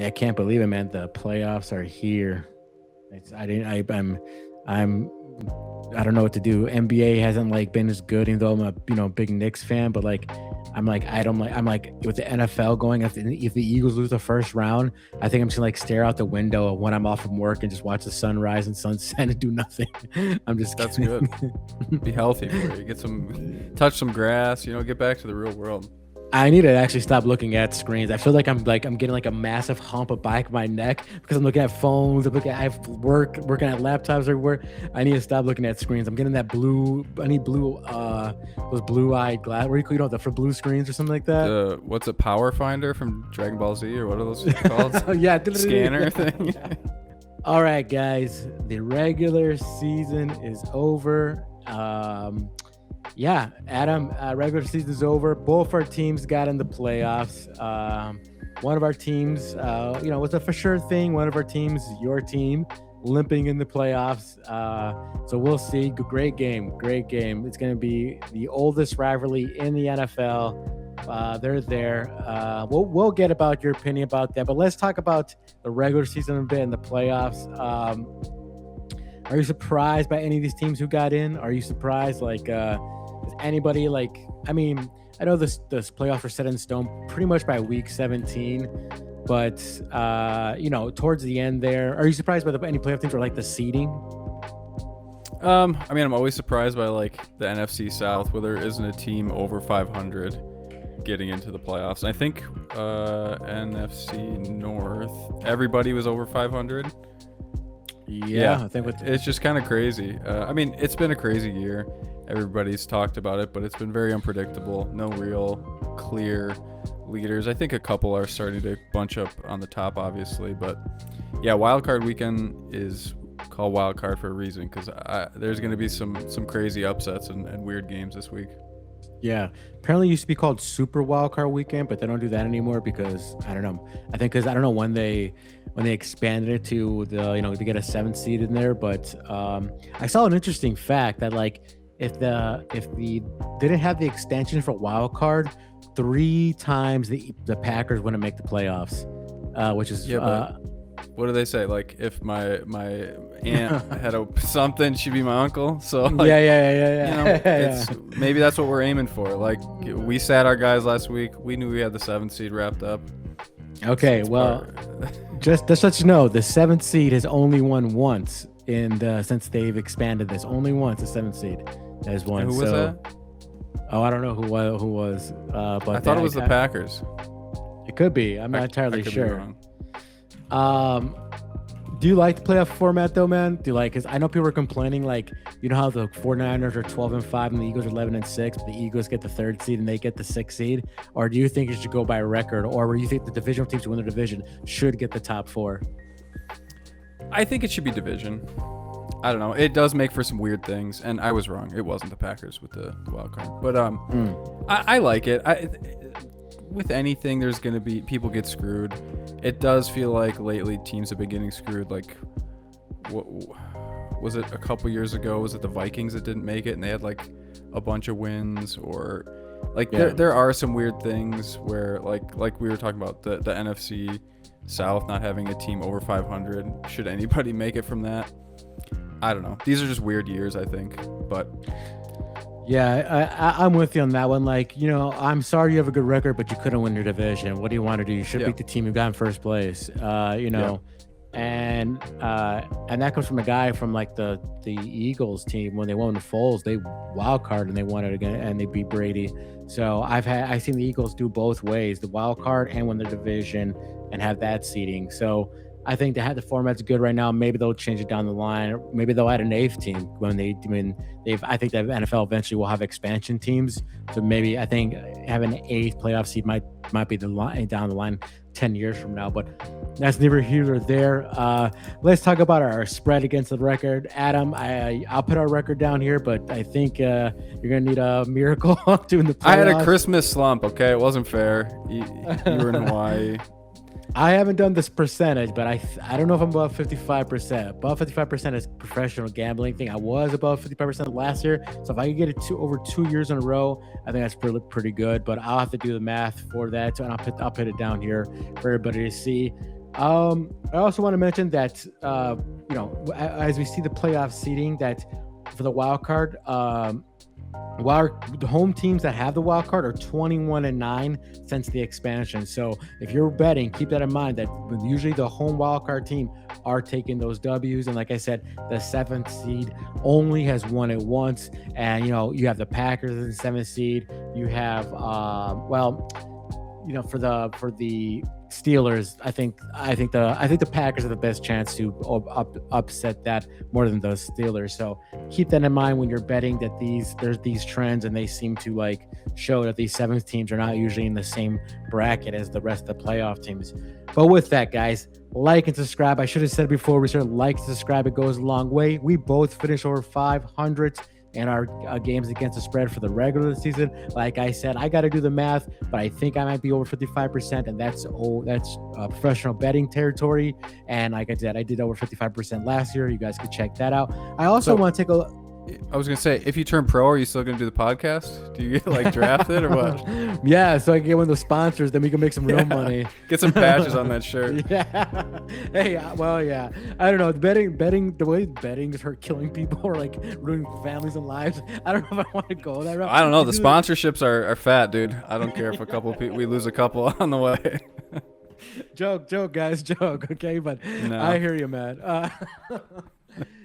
I can't believe it, man. The playoffs are here. It's, I didn't. I'm. I don't know what to do. NBA hasn't like been as good, even though I'm a big Knicks fan. But like, I'm like with the NFL going. If the Eagles lose the first round, I think I'm just gonna like stare out the window when I'm off from work and just watch the sunrise and sunset and do nothing. I'm just. That's kidding. good. Be healthy for you. Touch some grass. Get back to the real world. I need to actually stop looking at screens. I feel like I'm getting like a massive hump of back of my neck because I'm looking at phones. I have working at laptops everywhere. I need to stop looking at screens. I'm getting that blue. I need blue. Those blue-eyed glass. What do you call for blue screens or something like that? What's a power finder from Dragon Ball Z or what are those called? Yeah, scanner thing. All right, guys. The regular season is over. Yeah, Adam, regular season's over. Both our teams got in the playoffs. One of our teams, was a for sure thing. One of our teams, your team, limping in the playoffs. So we'll see. Great game. It's going to be the oldest rivalry in the NFL. They're there. We'll get about your opinion about that. But let's talk about the regular season a bit and the playoffs. Are you surprised by any of these teams who got in? Are you surprised, is anybody I know this playoffs are set in stone pretty much by week 17, but towards the end there, are you surprised by any playoff teams or the seeding? I'm always surprised by the NFC South where there isn't a team over 500 getting into the playoffs. And I think NFC North, everybody was over 500. Yeah, I think it's just kind of crazy. It's been a crazy year. Everybody's talked about it, but it's been very unpredictable. No real clear leaders. I think a couple are starting to bunch up on the top, obviously. But yeah, Wild Card Weekend is called Wild Card for a reason because there's going to be some crazy upsets and weird games this week. Yeah, apparently it used to be called Super Wild Card Weekend, but they don't do that anymore because I don't know. I think because I don't know when they expanded it to to get a 7th seed in there. But I saw an interesting fact that if the didn't have the extension for wild card, 3 times the Packers wouldn't make the playoffs, which is what do they say? If my aunt had something, she'd be my uncle. So yeah. Maybe that's what we're aiming for. We sat our guys last week. We knew we had the 7th seed wrapped up. Okay, just to let you know, the 7th seed has only won once since they've expanded this. Only once the 7th seed has won. And who was that? Oh, I don't know who was. But I thought it was the Packers. It could be. I'm not entirely sure. Do you like the playoff format though, man? Do you because I know people are complaining how the 49ers are 12-5 and the Eagles are 11-6, but the Eagles get the 3rd seed and they get the 6th seed? Or do you think it should go by record? Or do you think the divisional teams who win their division should get the top 4? I think it should be division. I don't know. It does make for some weird things, and I was wrong. It wasn't the Packers with the wild card, but I like it. With anything, there's going to be people get screwed. It does feel like lately teams have been getting screwed. What was it a couple years ago? Was it the Vikings that didn't make it and they had a bunch of wins? Or there are some weird things where like we were talking about the NFC South not having a team over 500. Should anybody make it from that? I don't know. These are just weird years, I think. But yeah, I'm with you on that one. I'm sorry you have a good record, but you couldn't win your division. What do you want to do? You should beat the team who got in first place. And that comes from a guy from the Eagles team when they won the Foles. They wild card and they won it again and they beat Brady. So I've seen the Eagles do both ways, the wild card and win the division and have that seeding. So I think the format's good right now. Maybe they'll change it down the line. Maybe they'll add an 8th team I think that NFL eventually will have expansion teams. So maybe I think having an 8th playoff seed might be the line down the line 10 years from now. But that's neither here nor there. Let's talk about our spread against the record. Adam, I'll put our record down here, but I think you're gonna need a miracle doing the playoffs. I had a Christmas slump. Okay, it wasn't fair. You were in Hawaii. I haven't done this percentage, but I don't know if I'm above 55%. Above 55% is professional gambling thing. I was above 55% last year, so if I could get it over 2 years in a row, I think that's pretty good. But I'll have to do the math for that, and I'll put it down here for everybody to see. I also want to mention that as we see the playoff seeding, that for the wild card, the home teams that have the wild card are 21-9 since the expansion. So if you're betting, keep that in mind that usually the home wild card team are taking those W's. And like I said, the seventh seed only has won it once. And you have the Packers as the seventh seed. You have for the Steelers, I think the Packers have the best chance to upset that more than the Steelers. So keep that in mind when you're betting that there's these trends, and they seem to like show that these seventh teams are not usually in the same bracket as the rest of the playoff teams. But with that, guys, like and subscribe. I should have said before we started, like and subscribe. It goes a long way. We both finished over 500 in our games against the spread for the regular season. Like I said, I got to do the math, but I think I might be over 55%, and that's professional betting territory. And like I said, I did over 55% last year. You guys could check that out. I also want to take a I was gonna say, if you turn pro, are you still gonna do the podcast? Do you get like drafted or what? Yeah, so I can get one of the sponsors, then we can make some real money. Get some patches on that shirt. Yeah. Hey, well, yeah. I don't know. The way betting is hurt killing people or like ruining families and lives. I don't know if I want to go that route. I don't know. The sponsorships are fat, dude. I don't care if a couple people we lose a couple on the way. Joke, guys, joke. Okay, but no. I hear you, man.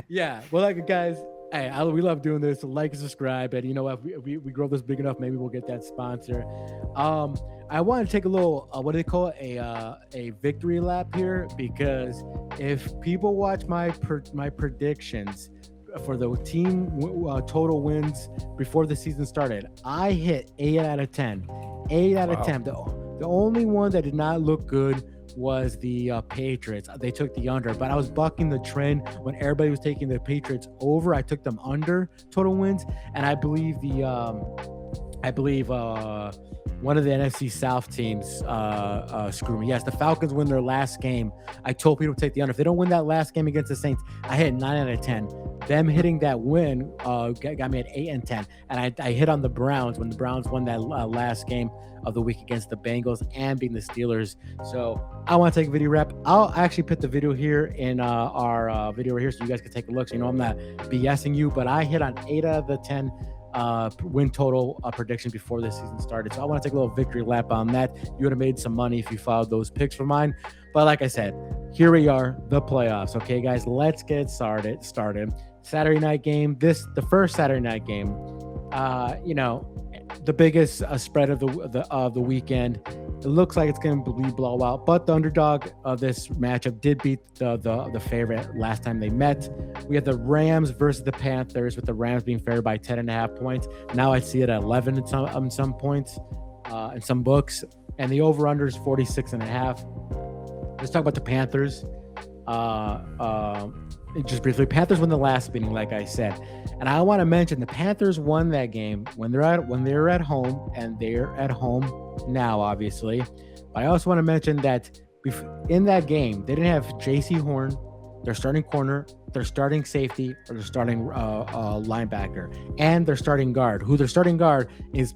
Yeah. Well, like guys. Hey, we love doing this. So like and subscribe, and if we grow this big enough, maybe we'll get that sponsor. I want to take a little what do they call it, a victory lap here, because if people watch my predictions for the team total wins before the season started, I hit 8 out of 10. 8 out of 10. The only one that did not look good was the Patriots. They took the under, but I was bucking the trend when everybody was taking the Patriots over. I took them under total wins, and I believe one of the NFC South teams screwed me. Yes, the Falcons win their last game. I told people to take the under. If they don't win that last game against the Saints, I hit 9 out of 10. Them hitting that win got me at 8 and 10, and I hit on the Browns when the Browns won that last game of the week against the Bengals and beating the Steelers. So I want to take a video wrap. I'll actually put the video here in our video right here, so you guys can take a look. So I'm not BSing you, but I hit on 8 out of the 10 win total prediction before the season started. So I want to take a little victory lap on that. You would have made some money if you followed those picks for mine. But like I said, here we are, the playoffs. Okay, guys, let's get started. Saturday night game. The first Saturday night game. The biggest spread of the weekend. It looks like it's going to be blowout, but the underdog of this matchup did beat the favorite last time they met. We had the Rams versus the Panthers, with the Rams being favored by 10.5 points. Now I see it at 11 in some points, in some books, and the over/under is 46.5. Let's talk about the Panthers. Just briefly, Panthers won the last meeting, like I said, and I want to mention the Panthers won that game when they're at home, and they're at home now, obviously. But I also want to mention that in that game, they didn't have J.C. Horn, their starting corner, their starting safety, or their starting linebacker, and their starting guard, who their starting guard is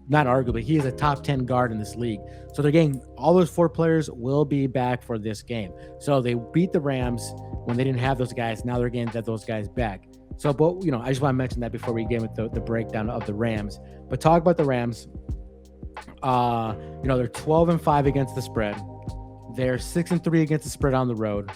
not arguably, he is a top 10 guard in this league. So they're getting all those 4 players will be back for this game. So they beat the Rams when they didn't have those guys. Now they're getting those guys back. So, but I just want to mention that before we get with the breakdown of the Rams. But talk about the Rams. They're 12-5 against the spread. They're 6-3 against the spread on the road.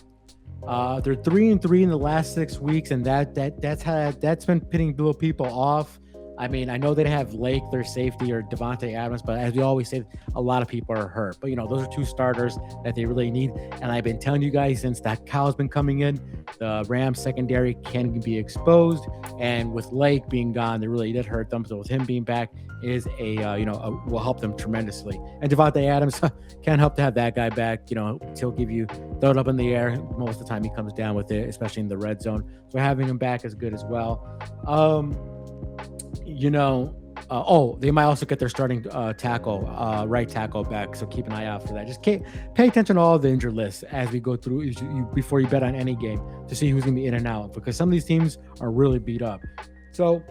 They're 3-3 in the last 6 weeks, and that's been pitting little people off. I mean, I know they have Lake, their safety, or Devontae Adams, but as we always say, a lot of people are hurt. But, those are 2 starters that they really need. And I've been telling you guys since that Kyle's been coming in, the Rams secondary can be exposed. And with Lake being gone, they really did hurt them. So with him being back is will help them tremendously. And Devontae Adams can't help to have that guy back. He'll give you, throw it up in the air. Most of the time he comes down with it, especially in the red zone. So having him back is good as well. They might also get their starting right tackle back. So keep an eye out for that. Just pay attention to all the injured lists as we go through before you bet on any game to see who's going to be in and out, because some of these teams are really beat up. So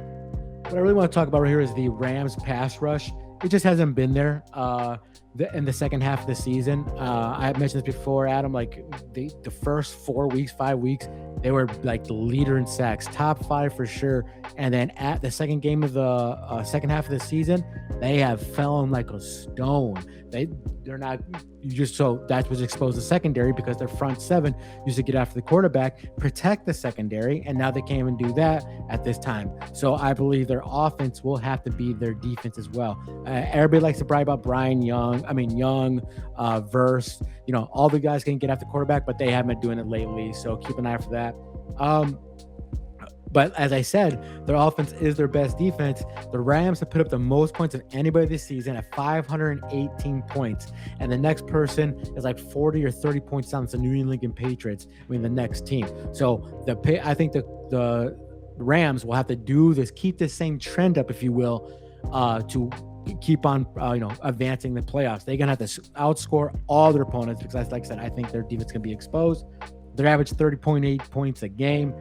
what I really want to talk about right here is the Rams pass rush. It just hasn't been there. in the second half of the season. I mentioned this before, Adam. Like the first 4 weeks, 5 weeks, they were like the leader in sacks, top five for sure. And then at the second game of the second half of the season, they have fallen like a stone. They're not. You just so that was exposed the secondary because their front seven used to get after the quarterback, protect the secondary, and now they can't even do that at this time. So I believe their offense will have to be their defense as well. Everybody likes to brag about Brian Young. I mean Young, Verse. All the guys can get after quarterback, but they haven't been doing it lately. So keep an eye for that. But as I said, their offense is their best defense. The Rams have put up the most points of anybody this season at 518 points. And the next person is like 40 or 30 points down. It's the New England Patriots. I mean, the next team. So I think the Rams will have to do this, keep this same trend up, if you will, to keep on, advancing the playoffs. They're going to have to outscore all their opponents because, like I said, I think their defense can be exposed. They're average 30.8 points a game.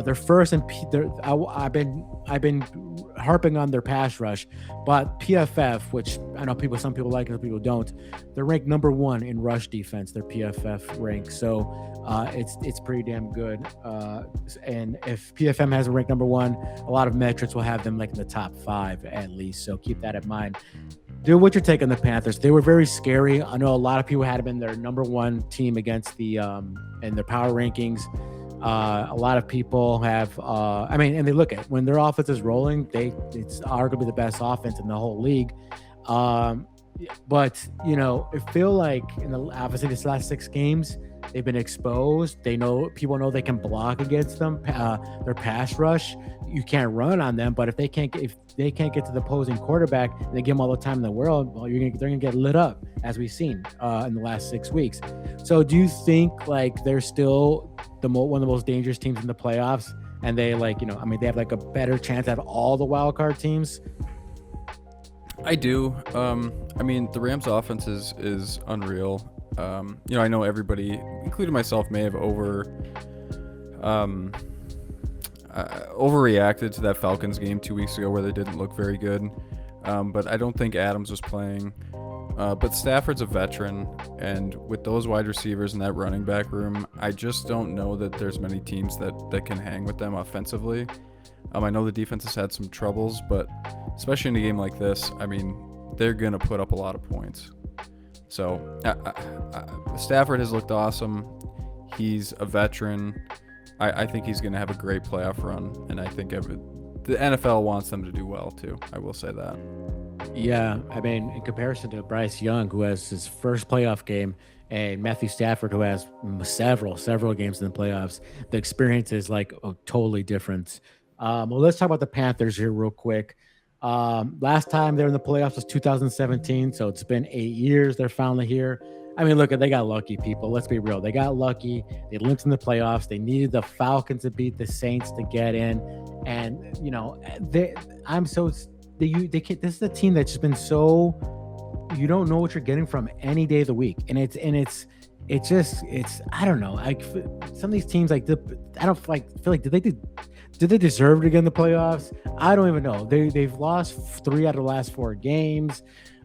They're first in. I've been harping on their pass rush, but PFF, which I know some people like it, some people don't. They're ranked number one in rush defense. Their PFF rank, so it's pretty damn good. And if PFM has a rank number one, a lot of metrics will have them like in the top 5 at least. So keep that in mind. Dude, what's your take on the Panthers? They were very scary. I know a lot of people had them in their number one team against the in their power rankings. A lot of people have, and they look at when their offense is rolling, it's arguably the best offense in the whole league. But it feel like obviously this last 6 games they've been exposed. People know they can block against them. Their pass rush, you can't run on them. But if they can't get to the opposing quarterback and they give them all the time in the world, well, they're gonna get lit up, as we've seen in the last 6 weeks. So do you think like they're still one of the most dangerous teams in the playoffs? And they they have like a better chance out of all the wild card teams? I do. The Rams' offense is unreal. I know everybody, including myself, may have overreacted to that Falcons game 2 weeks ago where they didn't look very good. But I don't think Adams was playing. But Stafford's a veteran, and with those wide receivers in that running back room, I just don't know that there's many teams that can hang with them offensively. I know the defense has had some troubles, but especially in a game like this, they're going to put up a lot of points. So Stafford has looked awesome. He's a veteran. I think he's going to have a great playoff run, and I think the NFL wants them to do well too. I will say that. Yeah, in comparison to Bryce Young, who has his first playoff game, and Matthew Stafford, who has several games in the playoffs, the experience is like totally different. Well, let's talk about the Panthers here real quick. Last time they were in the playoffs was 2017, so it's been 8 years. They're finally here. Look, they got lucky, people. Let's be real. They got lucky. They limped in the playoffs. They needed the Falcons to beat the Saints to get in, and this is a team that's just been so, you don't know what you're getting from any day of the week, and it's I don't know. Like some of these teams, like I don't feel like did they deserve to get in the playoffs? I don't even know. They've lost 3 out of the last 4 games.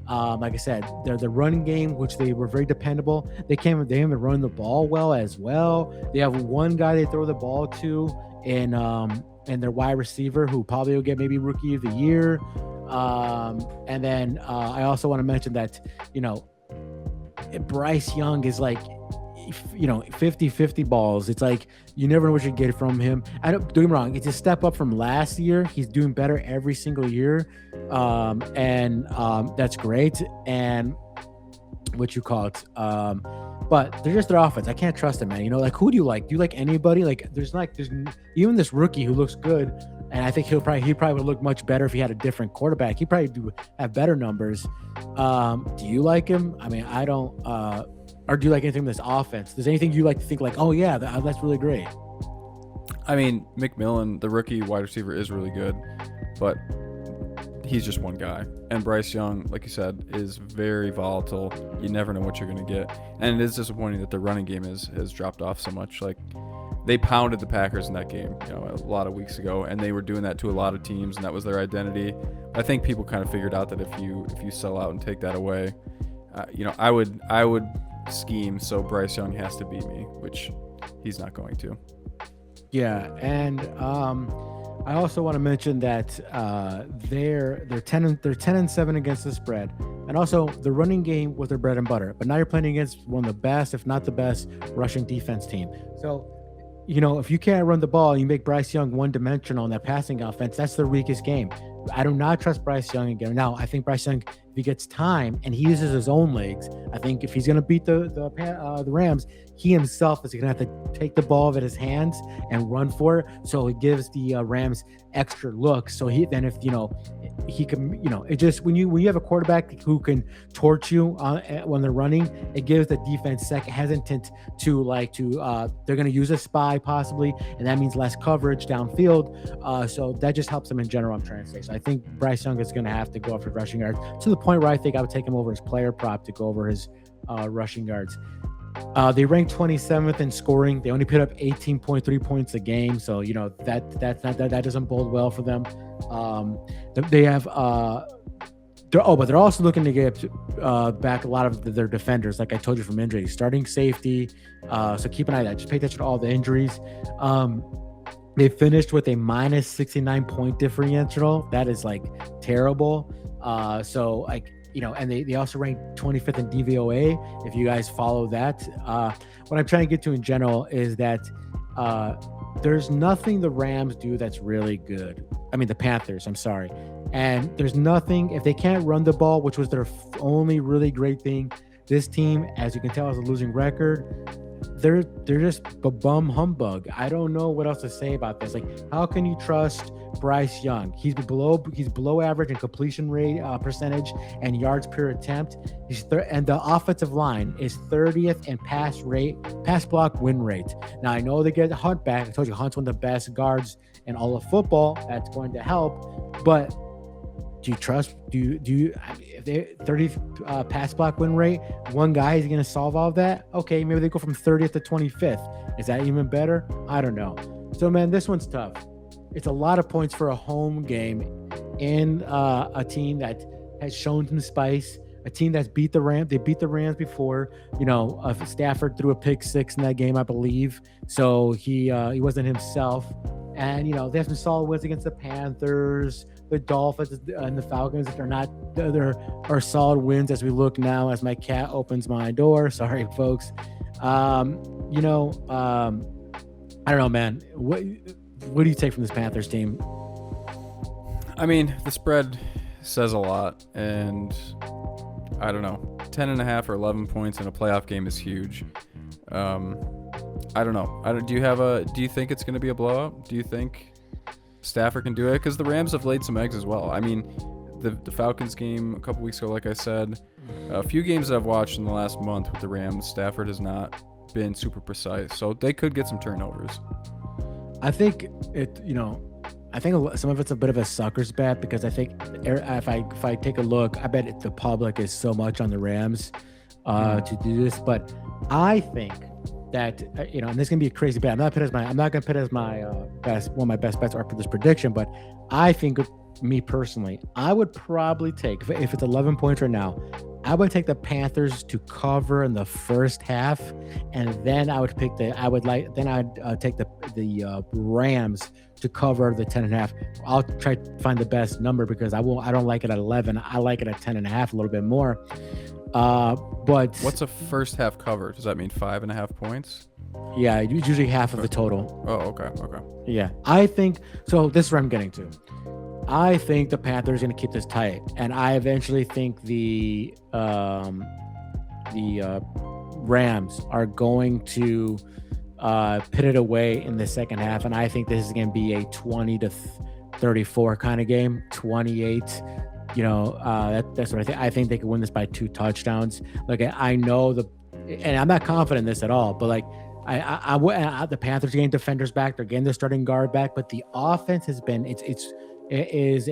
Like I said, they're the running game, which they were very dependable. They haven't run the ball well as well. They have one guy they throw the ball to in their wide receiver, who probably will get maybe rookie of the year. And then I also want to mention that, Bryce Young is like, 50-50 balls. It's like you never know what you get from him. I don't do him wrong. It's a step up from last year. He's doing better every single year. And that's great. And what you call it. But they're just their offense. I can't trust them, man. Who do you like? Do you like anybody? Like there's even this rookie who looks good. And I think he probably would look much better if he had a different quarterback. He probably have better numbers. Do you like him? I don't. Or do you like anything in this offense? Does anything you like to think like, oh yeah, that's really great? McMillan, the rookie wide receiver, is really good, but he's just one guy. And Bryce Young, like you said, is very volatile. You never know what you're going to get. And it is disappointing that the running game has dropped off so much. Like, they pounded the Packers in that game, a lot of weeks ago, and they were doing that to a lot of teams, and that was their identity. I think people kind of figured out that if you sell out and take that away, I would scheme so Bryce Young has to beat me, which he's not going to. Yeah, and I also want to mention that they're 10-7 against the spread, and also the running game was their bread and butter. But now you're playing against one of the best, if not the best, rushing defense team. So if you can't run the ball, you make Bryce Young one dimensional in that passing offense. That's their weakest game. I do not trust Bryce Young again. Now, I think Bryce Young, if he gets time and he uses his own legs, I think if he's going to beat the Rams, he himself is going to have to take the ball out of his hands and run for it. So it gives the Rams extra looks. So he can, it just when you have a quarterback who can torch you when they're running, it gives the defense hesitant to they're going to use a spy possibly, and that means less coverage downfield. So that just helps them in general. I'm trying to say. So I think Bryce Young is going to have to go after rushing yards to the point where I think I would take him over his player prop to go over his rushing yards. They ranked 27th in scoring. They only put up 18.3 points a game, so that doesn't bode well for them. They have but they're also looking to get back a lot of their defenders, like I told you, from injuries. Starting safety, so keep an eye on that. Just pay attention to all the injuries. They finished with a minus 69 point differential. That is terrible. And they also ranked 25th in DVOA, if you guys follow that. What I'm trying to get to in general is that there's nothing the Rams do that's really good. I mean, the Panthers, I'm sorry. And there's nothing, if they can't run the ball, which was their only really great thing, this team, as you can tell, has a losing record. They're just a bum humbug. I don't know what else to say about this. How can you trust Bryce Young? He's below average in completion rate percentage and yards per attempt. And the offensive line is 30th in pass block win rate. Now I know they get Hunt back. I told you Hunt's one of the best guards in all of football. That's going to help, but do you trust? If they 30th pass block win rate, one guy is going to solve all of that? Okay, maybe they go from 30th to 25th. Is that even better? I don't know. So, man, this one's tough. It's a lot of points for a home game in a team that has shown some spice, a team that's beat the Rams. They beat the Rams before. Stafford threw a pick six in that game, I believe. So he wasn't himself. And, they have some solid wins against the Panthers, the Dolphins, and the Falcons. There are solid wins as we look now as my cat opens my door. Sorry, folks. I don't know, man. What do you take from this Panthers team? I mean, the spread says a lot, and I don't know. 10.5 or 11 points in a playoff game is huge. I don't know. Do you think it's going to be a blowout? Do you think Stafford can do it? Because the Rams have laid some eggs as well. I mean, the Falcons game a couple weeks ago, like I said, a few games that I've watched in the last month with the Rams, Stafford has not been super precise. So they could get some turnovers. I think some of it's a bit of a sucker's bet, because I think if I take a look, I bet the public is so much on the Rams to do this. But I think that and this is gonna be a crazy bet. I'm not gonna put it as my one of my best bets or for this prediction, but I think, me personally, I would probably take, if it's 11 points right now, I would take the Panthers to cover in the first half, and then I'd take the Rams to cover the 10.5. I'll try to find the best number, because I don't like it at 11. I like it at 10.5 a little bit more. But what's a first half cover? Does that mean 5.5 points? Yeah, usually half of the total. Oh, okay. Yeah, I think so. This is where I'm getting to. I think the Panthers are going to keep this tight, and I eventually think the Rams are going to put it away in the second half, and I think this is going to be a 20-34 kind of game, 28. That's what I think. I think they could win this by 2 touchdowns. I know and I'm not confident in this at all, but the Panthers getting defenders back, they're getting their starting guard back, but the offense has been if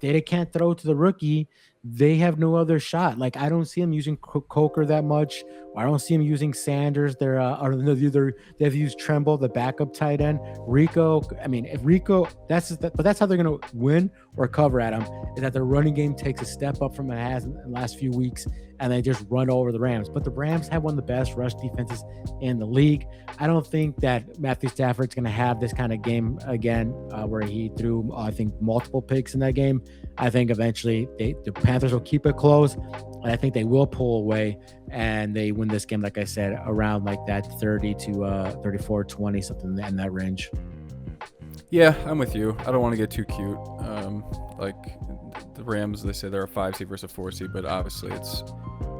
they can't throw to the rookie, they have no other shot. I don't see them using Coker that much. Or I don't see them using Sanders. They've used Tremble, the backup tight end. Rico. I mean, if Rico, that's how they're gonna win. or cover at them is that the running game takes a step up from it has in the last few weeks, and they just run over the Rams. But the Rams have one of the best rush defenses in the league. I don't think that Matthew Stafford's going to have this kind of game again, where he threw, I think, multiple picks in that game. I think eventually the Panthers will keep it close, and I think they will pull away, and they win this game, like I said, around like that 30 to 34, 20, something in that range. Yeah, I'm with you. I don't want to get too cute. Like the Rams, they say they're a 5 seed versus a 4 seed, but obviously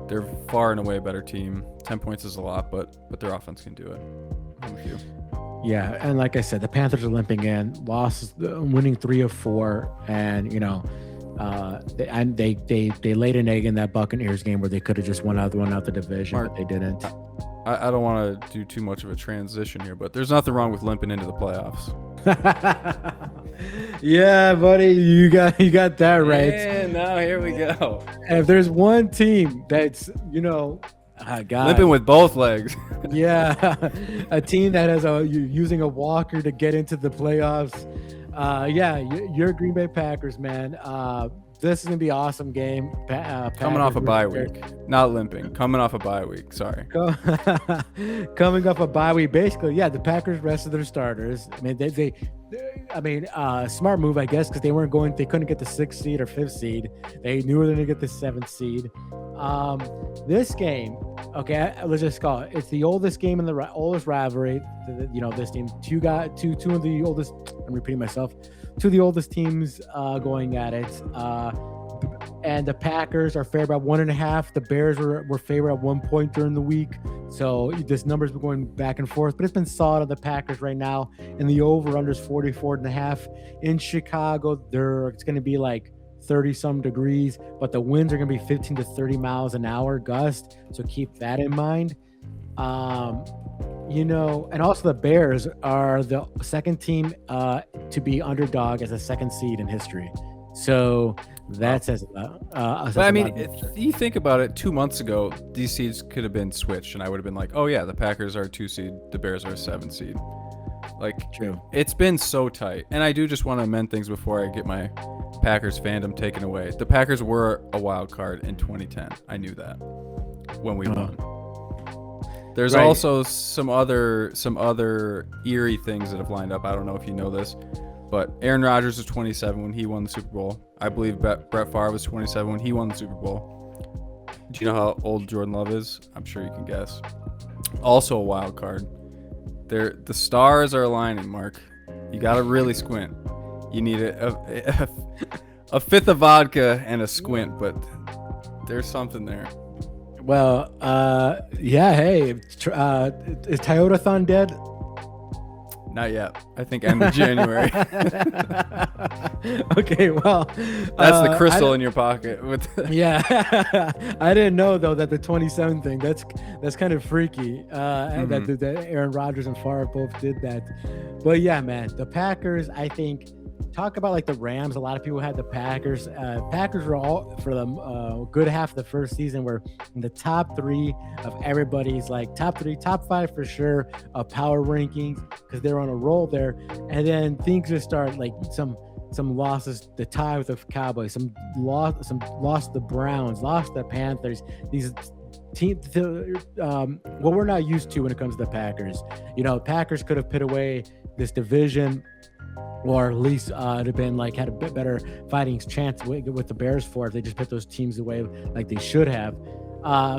they're far and away a better team. 10 points is a lot, but their offense can do it. I'm with you. Yeah, and like I said, the Panthers are limping in, winning 3 of 4, and they laid an egg in that Buccaneers game where they could have just won out the division, Mark, but they didn't. I don't want to do too much of a transition here, but there's nothing wrong with limping into the playoffs. Yeah, buddy, you got that right. And now here we go. And if there's one team that's limping with both legs. Yeah, a team that has using a walker to get into the playoffs. You're Green Bay Packers, man. This is gonna be an awesome game. Coming off a bye week, not limping. Coming off a bye week. Sorry. Coming off a bye week, basically. Yeah, the Packers rested their starters. I mean, smart move, I guess, because they couldn't get the 6th seed or 5th seed. They knew they were going to get the 7th seed. This game, okay, let's just call it. It's the oldest game in the oldest rivalry. This team, two of the oldest. I'm repeating myself. Two of the oldest teams going at it. And the Packers are favored by 1.5. The Bears were favored at 1 point during the week. So this number's been going back and forth, but it's been solid on the Packers right now. And the over-under is 44.5. In Chicago, it's going to be like 30-some degrees, but the winds are going to be 15 to 30 miles an hour gust. So keep that in mind. And also the Bears are the second team to be underdog as a 2nd seed in history. So that says about. But I mean, if you think about it, 2 months ago, these seeds could have been switched, and I would have been like, "Oh yeah, the Packers are a 2 seed, the Bears are a 7 seed." Like, true. It's been so tight, and I do just want to amend things before I get my Packers fandom taken away. The Packers were a wild card in 2010. I knew that when we won. There's also some other eerie things that have lined up. I don't know if you know this, but Aaron Rodgers was 27 when he won the Super Bowl. I believe Brett Favre was 27 when he won the Super Bowl. Do you know how old Jordan Love is? I'm sure you can guess. Also a wild card. The stars are aligning, Mark. You got to really squint. You need a fifth of vodka and a squint, but there's something there. Well, hey, is Toyota-thon dead? Not yet. I think end of January. Okay, well. That's the crystal in your pocket. Yeah. I didn't know, though, that the 27 thing, that's kind of freaky, that Aaron Rodgers and Favre both did that. But, yeah, man, the Packers, I think, talk about like the Rams. A lot of people had the Packers. Packers were all for the good half of the first season were in the top 3 of everybody's like top 5 for sure of power rankings because they're on a roll there. And then things just start like some losses, the tie with the Cowboys, some lost the Browns, lost the Panthers. These teams, what we're not used to when it comes to the Packers. Packers could have put away this division, or at least it'd have been like had a bit better fighting chance with the Bears for if they just put those teams away like they should have.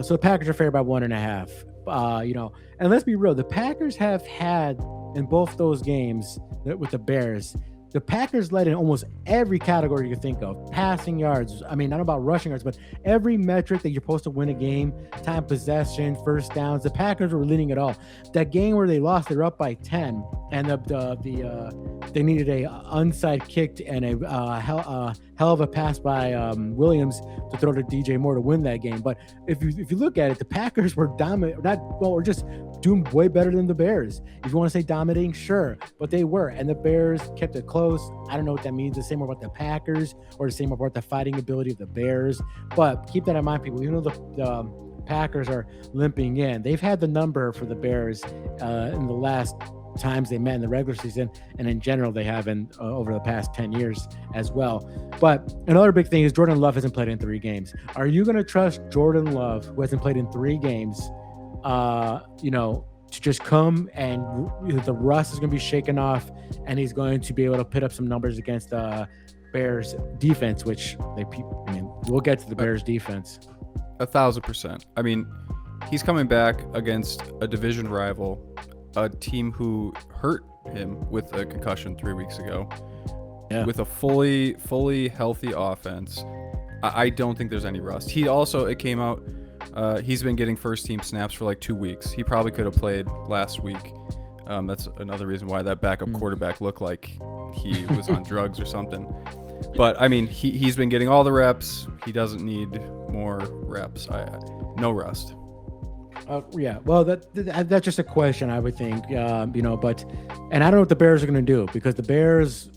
So the Packers are favored by 1.5. And let's be real, the Packers have had in both those games with the Bears. The Packers led in almost every category you think of. Passing yards. I mean, not about rushing yards, but every metric that you're supposed to win a game. Time possession, first downs. The Packers were leading it all. That game where they lost, they're up by 10, and they needed a onside kick and a hell of a pass by Williams to throw to DJ Moore to win that game. But if you look at it, the Packers were dominant. We're just doing way better than the Bears. If you want to say dominating, sure, but they were, and the Bears kept it close. I don't know what that means. The same about the Packers, or the same about the fighting ability of the Bears. But keep that in mind, people. The Packers are limping in. They've had the number for the Bears in the last times they met in the regular season, and in general they have in over the past 10 years as well. But another big thing is Jordan Love hasn't played in 3 games. Are you going to trust Jordan Love, who hasn't played in 3 games, to just come and the rust is going to be shaken off, and he's going to be able to put up some numbers against Bears defense, which we'll get to the Bears defense. 1,000%. I mean, he's coming back against a division rival, a team who hurt him with a concussion 3 weeks ago, with a fully healthy offense. I don't think there's any rust. It came out, he's been getting first team snaps for like 2 weeks. He probably could have played last week. That's another reason why that backup quarterback looked like he was on drugs or something. But I mean, he's been getting all the reps. He doesn't need more reps. No rust. Yeah, well, that's just a question, I would think, but and I don't know what the Bears are going to do, because the Bears,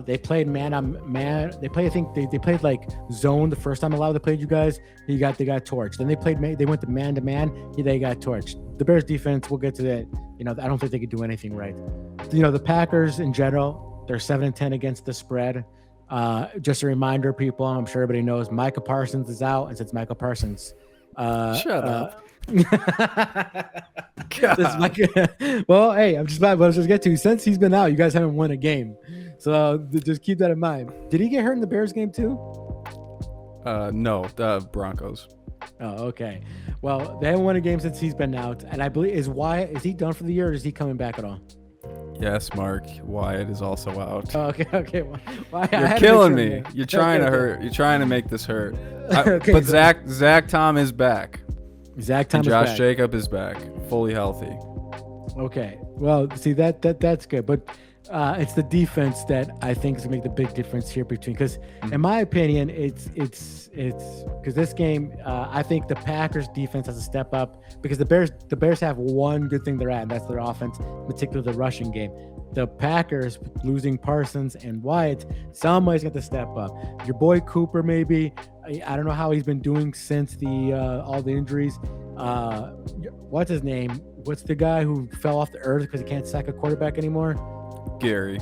they played man on man. They played like zone the first time allowed they played you guys. They got torched. Then they went to man, they got torched. The Bears defense, we'll get to that. I don't think they could do anything right. The Packers in general, they're 7-10 against the spread. Just a reminder, people, I'm sure everybody knows Micah Parsons is out, and since Micah Parsons, shut up. Well, hey, I'm just about to get to. Since he's been out, you guys haven't won a game, so just keep that in mind. Did he get hurt in the Bears game too? No, the Broncos. Oh, okay. Well, they haven't won a game since he's been out, and I believe is he done for the year, or is he coming back at all? Yes, Mark. Wyatt is also out. Oh, okay. Well, you're killing me. You're trying to hurt. You're trying to make this hurt. But Zach Tom is back. Zach Tom and is Josh back. Jacob is back, fully healthy. Okay. Well, see that's good, but it's the defense that I think is gonna make the big difference here because in my opinion, it's because this game, I think the Packers defense has to step up, because the Bears have one good thing they're at, and that's their offense, particularly the rushing game. The Packers losing Parsons and Wyatt, somebody's got to step up. Your boy Cooper, maybe. I don't know how he's been doing since all the injuries. What's his name? What's the guy who fell off the earth because he can't sack a quarterback anymore? Gary.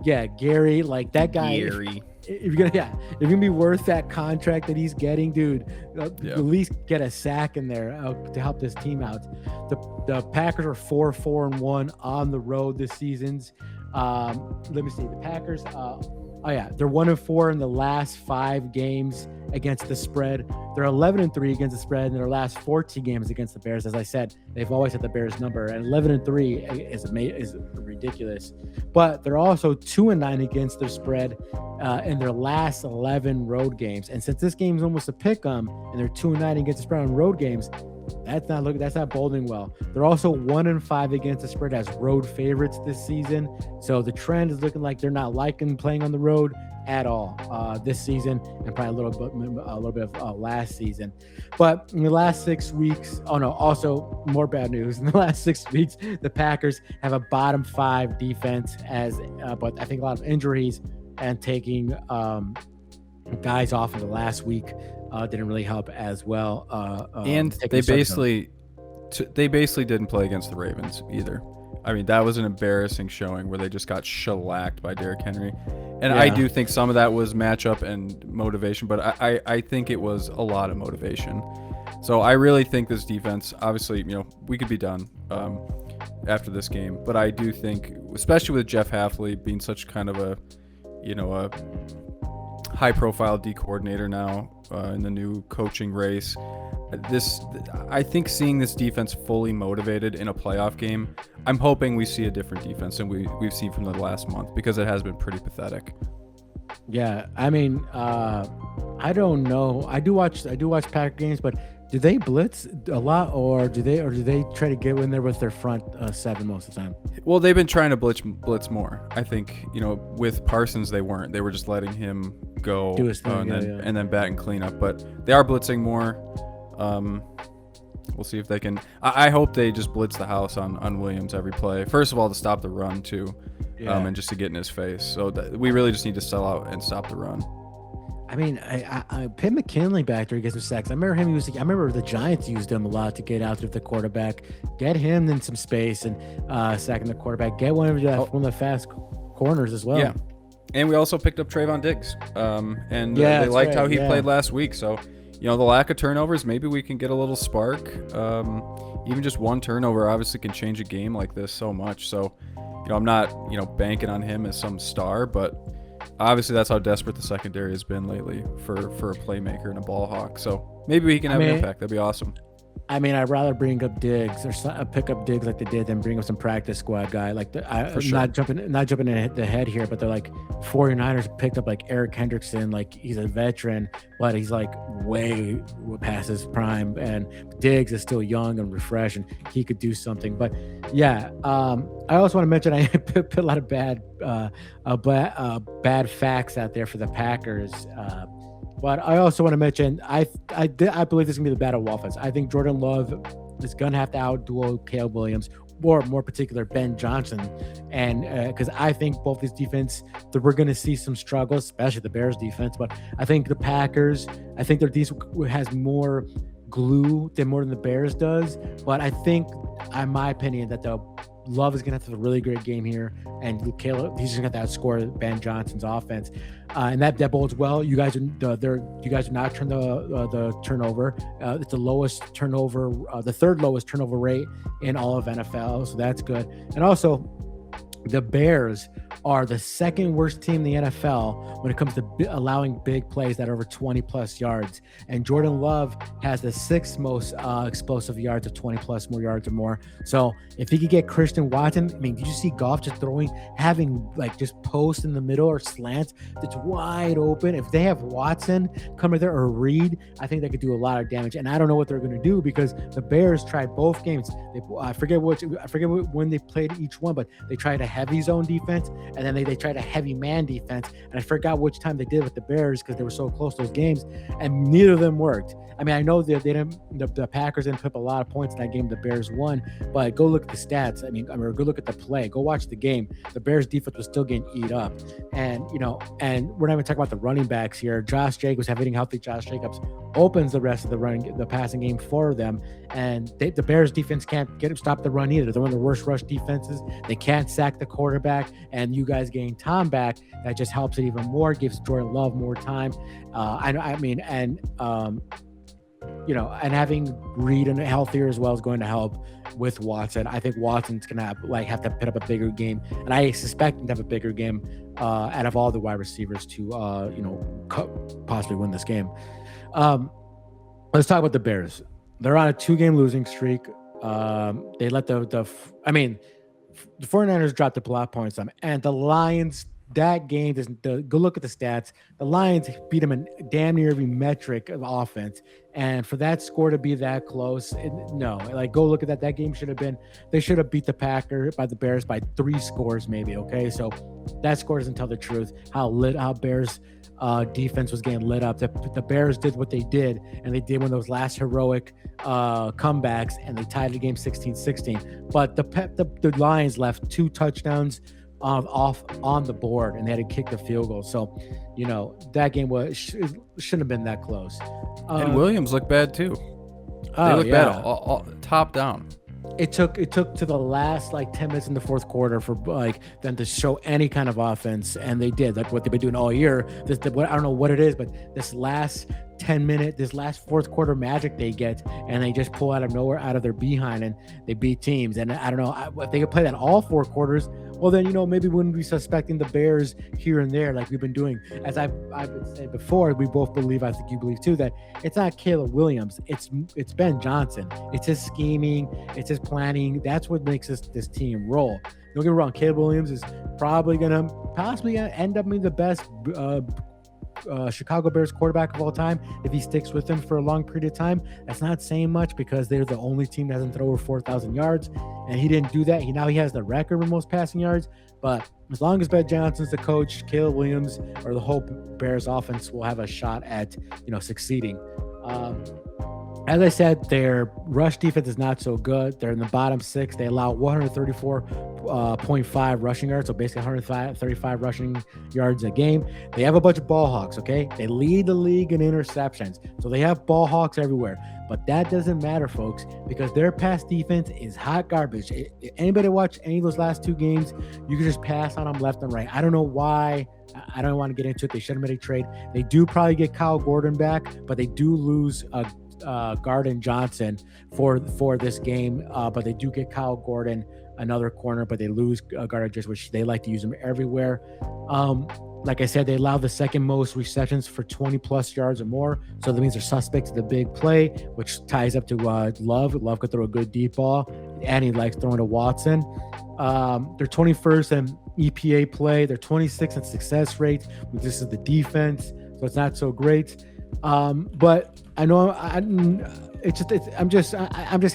Yeah, Gary. Like that guy. Gary. If you're gonna be worth that contract that he's getting, dude, at least get a sack in there to help this team out. The Packers are 4-4-1 on the road this season. Let me see. The Packers, they're 1-4 in the last 5 games against the spread. They're 11-3 against the spread in their last 14 games against the Bears. As I said, they've always had the Bears number, and 11-3 is ridiculous. But they're also 2-9 against their spread in their last 11 road games. And since this game is almost a pick 'em, and they're 2-9 against the spread on road games, that's not boding well. They're also 1-5 against the spread as road favorites this season. So the trend is looking like they're not liking playing on the road at all this season, and probably a little bit of last season. But in the last 6 weeks, also more bad news. In the last 6 weeks, the Packers have a bottom 5 defense, but I think a lot of injuries and taking guys off in the last week didn't really help as well. And they basically didn't play against the Ravens either. I mean, that was an embarrassing showing where they just got shellacked by Derrick Henry. And I do think some of that was matchup and motivation, but I think it was a lot of motivation. So I really think this defense, obviously, we could be done after this game, but I do think, especially with Jeff Hafley being such kind of a high-profile D coordinator now in the new coaching race, I think seeing this defense fully motivated in a playoff game, I'm hoping we see a different defense than we've seen from the last month, because it has been pretty pathetic. Yeah, I mean, I don't know. I do watch Packer games, but do they blitz a lot, or do they try to get in there with their front 7 most of the time? Well, they've been trying to blitz more. I think with Parsons they weren't. They were just letting him go do his thing, and then back and clean up. But they are blitzing more. We'll see if they can. I hope they just blitz the house on Williams every play. First of all, to stop the run too, and just to get in his face. So we really just need to sell out and stop the run. I mean, Pitt McKinley back there gets some sacks. I remember him using. I remember the Giants used him a lot to get out to the quarterback, get him in some space and sacking the quarterback. Get one of the fast corners as well. Yeah, and we also picked up Trayvon Diggs, and Yeah, they that's liked right, how he yeah. played last week. So, the lack of turnovers, maybe we can get a little spark. Even just one turnover obviously can change a game like this so much. So, I'm not banking on him as some star, but obviously that's how desperate the secondary has been lately for a playmaker and a ball hawk. So maybe he can have an impact. That'd be awesome. I mean, I'd rather bring up Diggs or pick up Diggs like they did than bring up some practice squad guy. Like For sure. not jumping in the head here, but they're like 49ers picked up like Eric Hendrickson. Like he's a veteran, but he's like way past his prime. And Diggs is still young and refreshed, and he could do something. But yeah, I also want to mention I put a lot of bad facts out there for the Packers. But I also want to mention, I believe this is gonna be the battle of offense. I think Jordan Love is gonna have to outduel Caleb Williams, or more particular Ben Johnson, and because I think both these defense that we're gonna see some struggles, especially the Bears defense. But I think the Packers, I think their defense has more glue than more than the Bears does. But I think, in my opinion, that the Love is going to have a really great game here, and Caleb, he's just going to have to outscore Ben Johnson's offense, and that bodes well. You guys are not turn the turnover. It's the lowest turnover, the third lowest turnover rate in all of NFL, so that's good. And also, the Bears are the second worst team in the NFL when it comes to allowing big plays that are over 20 plus yards. And Jordan Love has the sixth most explosive yards of 20 plus more yards or more. So if he could get Christian Watson, I mean, did you see Goff just having like just post in the middle or slants that's wide open? If they have Watson coming there or Reed, I think they could do a lot of damage. And I don't know what they're going to do because the Bears tried both games. I forget when they played each one, but they tried a heavy zone defense, and then they tried a heavy man defense, and I forgot which time they did with the Bears because they were so close those games, and neither of them worked. I mean, I know that the Packers didn't put up a lot of points in that game. The Bears won, but go look at the stats. I mean, go look at the play. Go watch the game. The Bears defense was still getting eat up, and and we're not even talking about the running backs here. Josh Jacobs, having healthy Josh Jacobs, opens the rest of the passing game for them, and the Bears defense can't stop the run either. They're one of the worst rush defenses. They can't sack the quarterback, and you guys getting Tom back, that just helps it even more, gives Jordan Love more time. And having Reed and healthier as well is going to help with Watson. I think Watson's gonna have to put up a bigger game, and I suspect him to have a bigger game out of all the wide receivers to possibly win this game. Let's talk about the Bears. They're on a 2-game losing streak. They let the 49ers dropped the block points on them, and the Lions. That game doesn't go look at the stats. The Lions beat them in damn near every metric of offense, and for that score to be that close, go look at that. That game they should have beat the Bears by 3 scores maybe. Okay, so that score doesn't tell the truth. How Bears defense was getting lit up. The Bears did what they did, and they did one of those last heroic comebacks, and they tied the game 16-16. But the Lions left 2 touchdowns off on the board, and they had to kick the field goal. So, that game shouldn't have been that close. And Williams looked bad too. They looked bad all top down. It took to the last 10 minutes in the fourth quarter for them to show any kind of offense, and they did what they've been doing all year. I don't know what it is, but this last 10-minute, this last fourth quarter magic they get, and they just pull out of nowhere, out of their behind, and they beat teams. And I don't know if they could play that all 4 quarters. Well, then maybe we wouldn't be suspecting the Bears here and there like we've been doing. As I've been saying before, we both believe, I think you believe too, that it's not Caleb Williams, it's Ben Johnson. It's his scheming, it's his planning. That's what makes this team roll. Don't get me wrong, Caleb Williams is possibly gonna end up being the best Chicago Bears quarterback of all time if he sticks with them for a long period of time. That's not saying much because they're the only team that hasn't thrown over 4,000 yards, and he didn't do that. He has the record for most passing yards, but as long as Ben Johnson's the coach, Caleb Williams or the whole Bears offense will have a shot at succeeding. As I said, their rush defense is not so good. They're in the bottom six. They allow 134.5 rushing yards, so basically 135 rushing yards a game. They have a bunch of ball hawks, okay? They lead the league in interceptions. So they have ball hawks everywhere. But that doesn't matter, folks, because their pass defense is hot garbage. Anybody watch any of those last two games, you can just pass on them left and right. I don't know why. I don't want to get into it. They should have made a trade. They do probably get Kyle Gordon back, but they do lose Garden Johnson for this game, but they do get Kyle Gordon, another corner, but they lose Garden Johnson, which they like to use him everywhere. Like I said, they allow the second most receptions for 20 plus yards or more, so that means they're suspect to the big play, which ties up to Love. Love could throw a good deep ball, and he likes throwing to Watson. They're 21st in EPA play. They're 26th in success rate. This is the defense, so it's not so great. But I know I'm just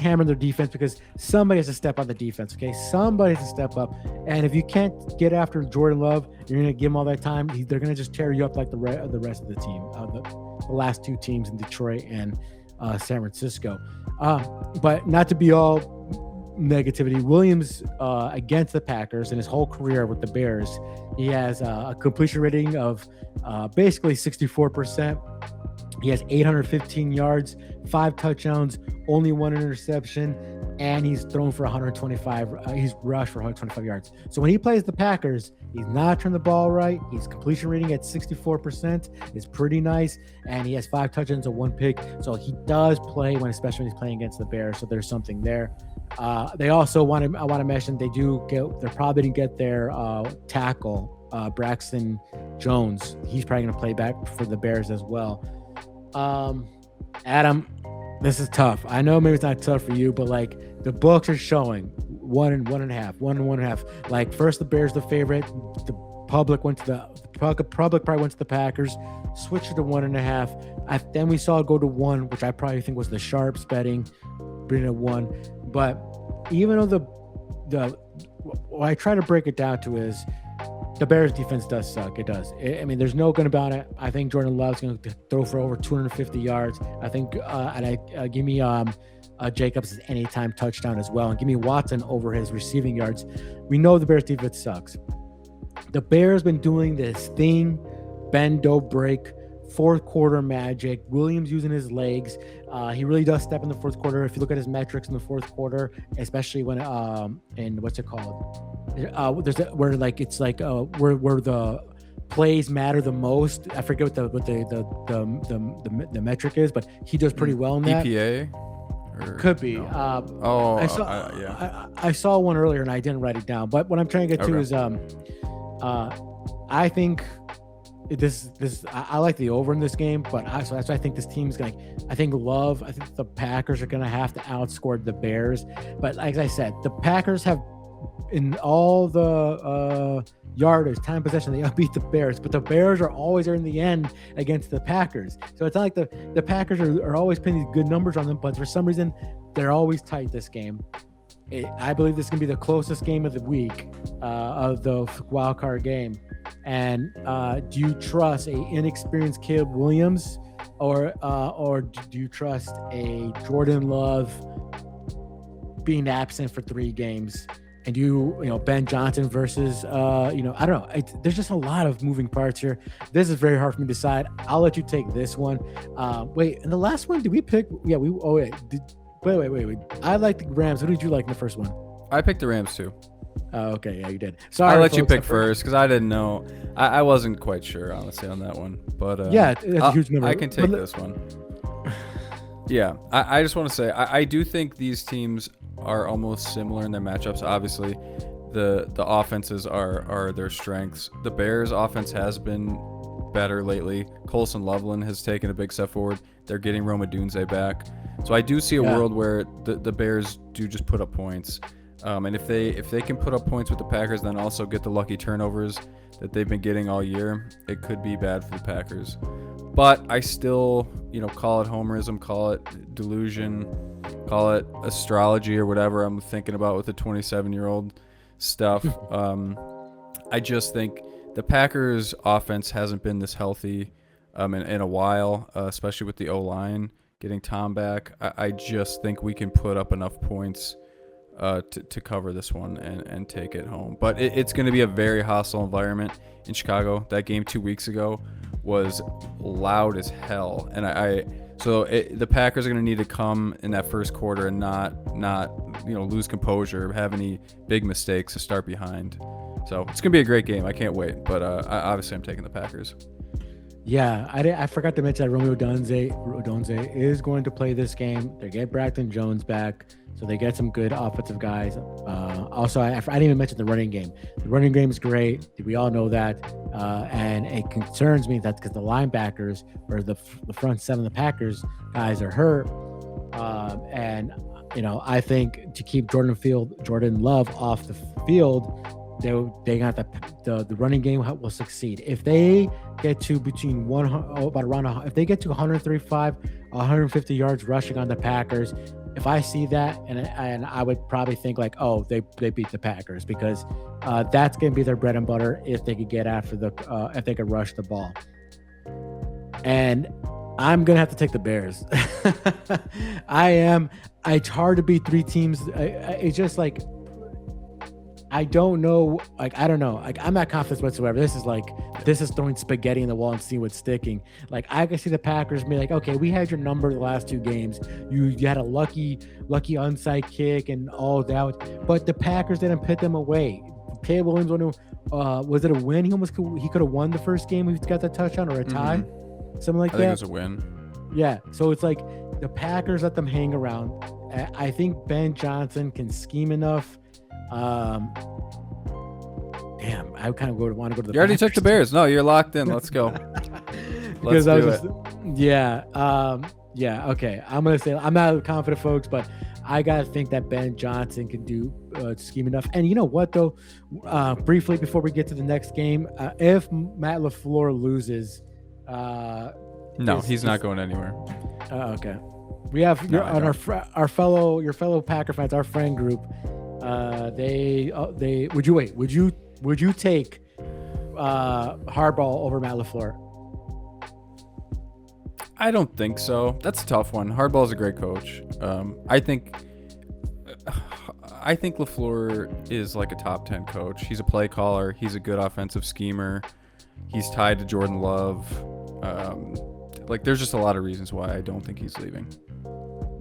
hammering their defense because somebody has to step on the defense. Okay, somebody has to step up, and if you can't get after Jordan Love, you're gonna give him all that time. They're gonna just tear you up like the rest of the team, the last two teams in Detroit and San Francisco. But not to be all negativity. Williams against the Packers in his whole career with the Bears, he has a completion rating of basically 64%. He has 815 yards, 5 touchdowns, only 1 interception, and he's thrown for 125. He's rushed for 125 yards. So when he plays the Packers, he's not turning the ball right. His completion rating at 64% is pretty nice, and he has 5 touchdowns and 1 pick. So he does play especially when he's playing against the Bears. So there's something there. They also I want to mention they're probably going to get their tackle Braxton Jones. He's probably going to play back for the Bears as well. Adam, this is tough. I know maybe it's not tough for you, but like the books are showing 1 and 1.5. Like first the Bears the favorite, the public probably went to the Packers, switched it to 1.5. Then we saw it go to 1, which I probably think was the sharps betting, bringing it 1. But even though what I try to break it down to is the Bears defense does suck. It does. I mean, there's no good about it. I think Jordan Love's going to throw for over 250 yards. I think, give me Jacobs' anytime touchdown as well, and give me Watson over his receiving yards. We know the Bears defense sucks. The Bears been doing this thing, bend, don't break, fourth quarter magic. Williams using his legs. He really does step in the fourth quarter. If you look at his metrics in the fourth quarter, especially when in what's it called? There's where like it's like where the plays matter the most. I forget what the metric is, but he does pretty well in that. EPA. Could be. No? I saw one earlier and I didn't write it down. But what I'm trying to get to is I think I like the over in this game, but so that's why I think this team's going to, I think the Packers are going to have to outscore the Bears. But like I said, the Packers have in all the yardage, time possession, they outbeat the Bears, but the Bears are always there in the end against the Packers. So it's not like the Packers are always putting these good numbers on them, but for some reason, they're always tight this game. I believe this is going to be the closest game of the week of the wild card game. And do you trust a inexperienced Caleb Williams or do you trust a Jordan Love being absent for 3 games? And Ben Johnson versus I don't know. There's just a lot of moving parts here. This is very hard for me to decide. I'll let you take this one. Wait, and the last one, did we pick? Yeah, we. Oh wait, wait. I like the Rams. What did you like in the first one? I picked the Rams too. Okay, yeah, you did. Sorry, I let you pick first because I didn't know. I wasn't quite sure honestly on that one, but yeah, it's a huge number. I can take this one. Yeah, I just want to say I do think these teams are almost similar in their matchups. Obviously, the offenses are their strengths. The Bears' offense has been better lately. Colson Loveland has taken a big step forward. They're getting Roma Dunze back, so I do see a world where the Bears do just put up points. And if they can put up points with the Packers, then also get the lucky turnovers that they've been getting all year, it could be bad for the Packers. But I still, call it homerism, call it delusion, call it astrology or whatever I'm thinking about with the 27-year-old stuff. I just think the Packers' offense hasn't been this healthy in a while, especially with the O-line. getting Tom back. I just think we can put up enough points to cover this one and take it home. But it's going to be a very hostile environment in Chicago. That game 2 weeks ago was loud as hell, and the Packers are going to need to come in that first quarter and not lose composure, have any big mistakes to start behind. So it's going to be a great game. I can't wait. But obviously, I'm taking the Packers. Yeah, I forgot to mention that Romeo Odunze is going to play this game. They get Braxton Jones back, so they get some good offensive guys. Also, I didn't even mention the running game. The running game is great. We all know that. And it concerns me that because the linebackers or the front seven of the Packers guys are hurt. And, I think to keep Jordan Love off the field, they got the running game will succeed. If they get to if they get to 135, 150 yards rushing on the Packers, if I see that, and I would probably think like, oh, they beat the Packers, because that's going to be their bread and butter if they could get after if they could rush the ball. And I'm going to have to take the Bears. It's hard to beat three teams. It's just like, I don't know. Like, I don't know. Like, I'm not confident whatsoever. This is throwing spaghetti in the wall and seeing what's sticking. Like, I can see the Packers be like, okay, we had your number the last 2 games. You had a lucky onside kick and all that, but the Packers didn't put them away. Caleb Williams, was it a win? He could have won the first game. He got the touchdown, or a tie, something like that. I think it was a win. Yeah. So it's like the Packers let them hang around. I think Ben Johnson can scheme enough. Damn, I kind of want to go to the. You already took the Bears. No, you're locked in. Let's go. Let's do it. Yeah. Okay. I'm gonna say I'm not confident, folks, but I gotta think that Ben Johnson can do scheme enough. And you know what, though? Briefly before we get to the next game, if Matt LaFleur loses, no, he's not going anywhere. Okay. We have your fellow Packer fans, our friend group. Would you take Harbaugh over Matt LaFleur? I don't think so. That's a tough one. Harbaugh's a great coach. I think LaFleur is like a top 10 coach. He's a play caller. He's a good offensive schemer. He's tied to Jordan Love. There's just a lot of reasons why I don't think he's leaving.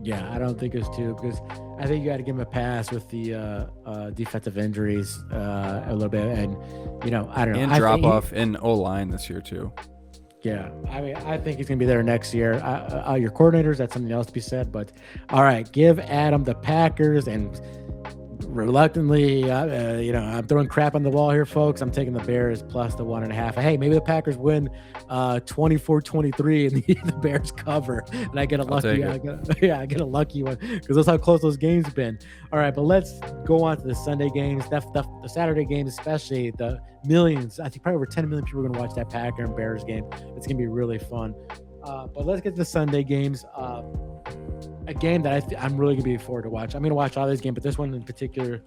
Yeah, I don't think it's too, because I think you got to give him a pass with the defensive injuries a little bit, and I don't know. And drop off in O-line this year too. Yeah, I mean, I think he's gonna be there next year. Your coordinators, that's something else to be said. But all right, give Adam the Packers, and reluctantly, I'm throwing crap on the wall here, folks. I'm taking the Bears plus the 1.5. Hey, maybe the Packers win 24-23 and the Bears cover, and I get a lucky. I get a lucky one, because that's how close those games been. All right, but let's go on to the Sunday games. The Saturday games, especially the millions. I think probably over 10 million people are going to watch that Packer and Bears game. It's going to be really fun. But let's get to the Sunday games. A game that I'm really going to be forward to watch. I'm going to watch all these games, but this one in particular,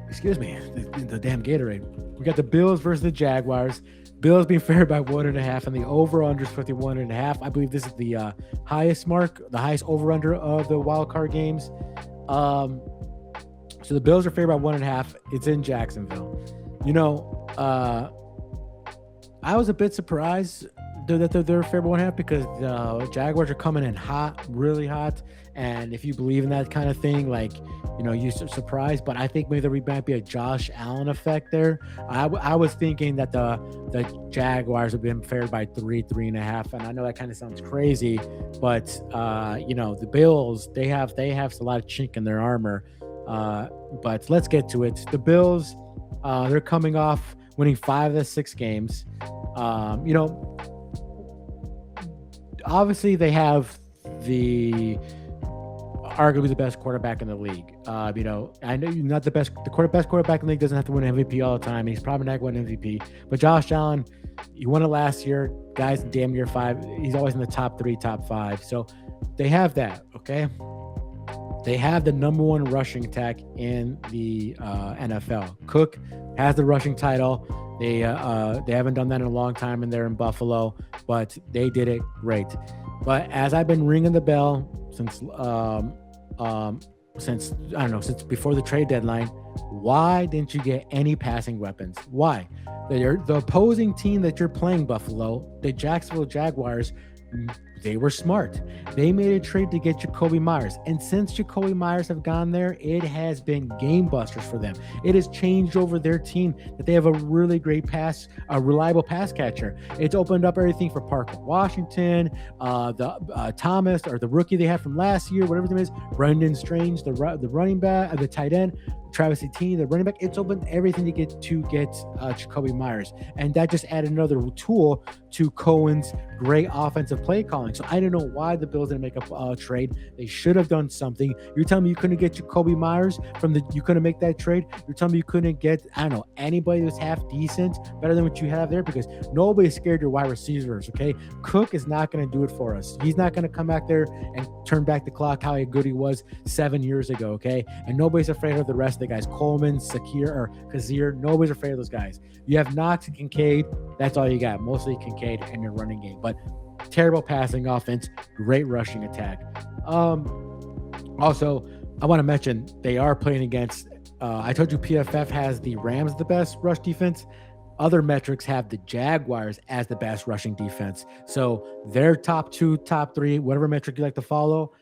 excuse me, the damn Gatorade. We got the Bills versus the Jaguars. Bills being favored by 1.5, and the over-under is 51.5. I believe this is the highest over-under of the wild card games. So the Bills are favored by 1.5. It's in Jacksonville. I was a bit surprised that they're favored by 1.5, because the Jaguars are coming in hot, really hot. And if you believe in that kind of thing, you're surprised. But I think maybe there might be a Josh Allen effect there. I was thinking that the Jaguars have been favored by 3.5. And I know that kind of sounds crazy, but the Bills, they have a lot of chink in their armor. But let's get to it. The Bills, they're coming off winning 5 of the 6 games. Obviously they have arguably the best quarterback in the league. I know you're not the best. The best quarterback in the league doesn't have to win MVP all the time. He's probably not going to win MVP. But Josh Allen, he won it last year. Guys, damn near 5. He's always in the top 3, top 5. So they have that. Okay. They have the number 1 rushing attack in the NFL. Cook has the rushing title. They haven't done that in a long time, and they're in Buffalo, but they did it great. But as I've been ringing the bell um, since I don't know, since before the trade deadline, why didn't you get any passing weapons? Why? The opposing team that you're playing, Buffalo, the Jacksonville Jaguars, they were smart. They made a trade to get Jacoby Myers. And since Jacoby Myers have gone there, it has been game busters for them. It has changed over their team that they have a really great a reliable pass catcher. It's opened up everything for Parker Washington, the Thomas, or the rookie they had from last year, whatever it is, Brendan Strange, the running back, the tight end, Travis Etienne, the running back. It's opened everything to get Jacoby Myers, and that just added another tool to Cohen's great offensive play calling. So I don't know why the Bills didn't make a trade. They should have done something. You're telling me you couldn't get Jacoby Myers you couldn't make that trade? You're telling me you couldn't get, I don't know, anybody who's half decent, better than what you have there? Because nobody's scared your wide receivers, okay? Cook is not going to do it for us. He's not going to come back there and turn back the clock how good he was 7 years ago, okay? And nobody's afraid of the rest of the guys. Coleman, Kazir, nobody's afraid of those guys. You have Knox and Kincaid. That's all you got. Mostly Kincaid and your running game. But terrible passing offense, great rushing attack. Also, I want to mention they are playing against, I told you PFF has the Rams the best rush defense. Other metrics have the Jaguars as the best rushing defense. So their top 2, top 3, whatever metric you like to follow,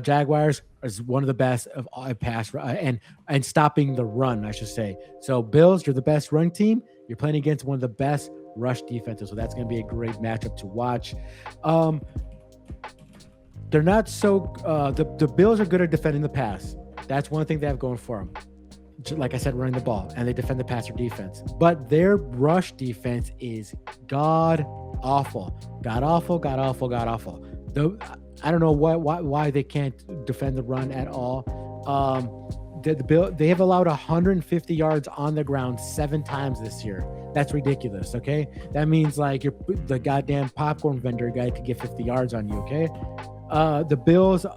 Jaguars is one of the best of pass and stopping the run, I should say. So Bills, you're the best run team. You're playing against one of the best rush defenses, so that's going to be a great matchup to watch. They're not so the Bills are good at defending the pass. That's one thing they have going for them. Like I said, running the ball, and they defend the passer defense. But their rush defense is god awful. I don't know why they can't defend the run at all. They have allowed 150 yards on the ground 7 times this year. That's ridiculous. Okay, that means like you're the goddamn popcorn vendor guy could get 50 yards on you. Okay, the Bills, they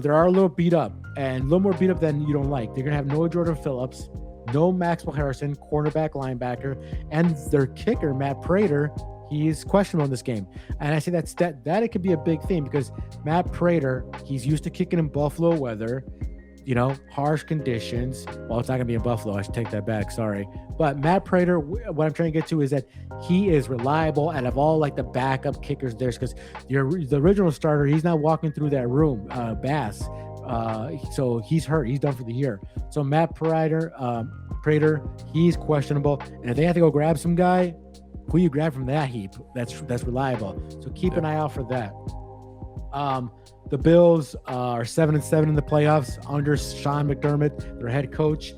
are a little beat up, and a little more beat up than you don't like. They're gonna have no Jordan Phillips, no Maxwell Harrison, cornerback, linebacker, and their kicker Matt Prater. He's questionable in this game. And I say that it could be a big thing because Matt Prater, he's used to kicking in Buffalo weather, harsh conditions. Well, it's not going to be in Buffalo. I should take that back. Sorry. But Matt Prater, what I'm trying to get to is that he is reliable out of all like the backup kickers there because the original starter, he's not walking through that room, Bass. So he's hurt. He's done for the year. So Matt Prater, he's questionable. And if they have to go grab some guy, who you grab from that heap, that's reliable. So keep an eye out for that. The Bills are 7-7 in the playoffs under Sean McDermott, their head coach.